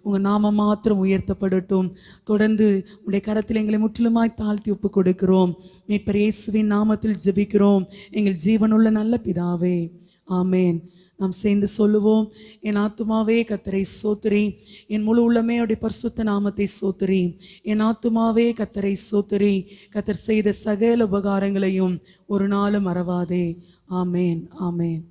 உங்கள் நாமம் மாத்திரம் உயர்த்தப்படட்டும். தொடர்ந்து உடைய கரத்தில் எங்களை முற்றிலுமாய் தாழ்த்தி ஒப்பு கொடுக்கிறோம். மீட்பர் இயேசுவின் நாமத்தில் ஜெபிக்கிறோம் எங்கள் ஜீவனுள்ள நல்ல பிதாவே, ஆமேன். நாம் சேர்ந்து சொல்லுவோம். என் ஆத்துமாவே கர்த்தரை ஸ்தோத்திரி, என் முழு உள்ளமே அவருடைய பரிசுத்த நாமத்தை ஸ்தோத்திரி. என் ஆத்துமாவே கர்த்தரை ஸ்தோத்திரி, கர்த்தர் செய்த சகல உபகாரங்களையும் ஒரு நாளும் மறவாதே. ஆமேன் ஆமேன்.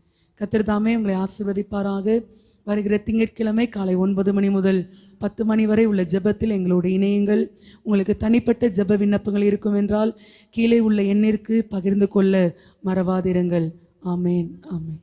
கர்த்தர் தாமே உங்களை ஆசீர்வதிப்பாராக. வருகிற திங்கட்கிழமை காலை 9 மணி முதல் 10 மணி வரை உள்ள ஜெபத்தில் எங்களோடு இணையுங்கள். உங்களுக்கு தனிப்பட்ட ஜெப விண்ணப்பங்கள் இருக்கும் என்றால் கீழே உள்ள எண்ணிற்கு பகிர்ந்து கொள்ள மறவாதிருங்கள். ஆமேன் ஆமேன்.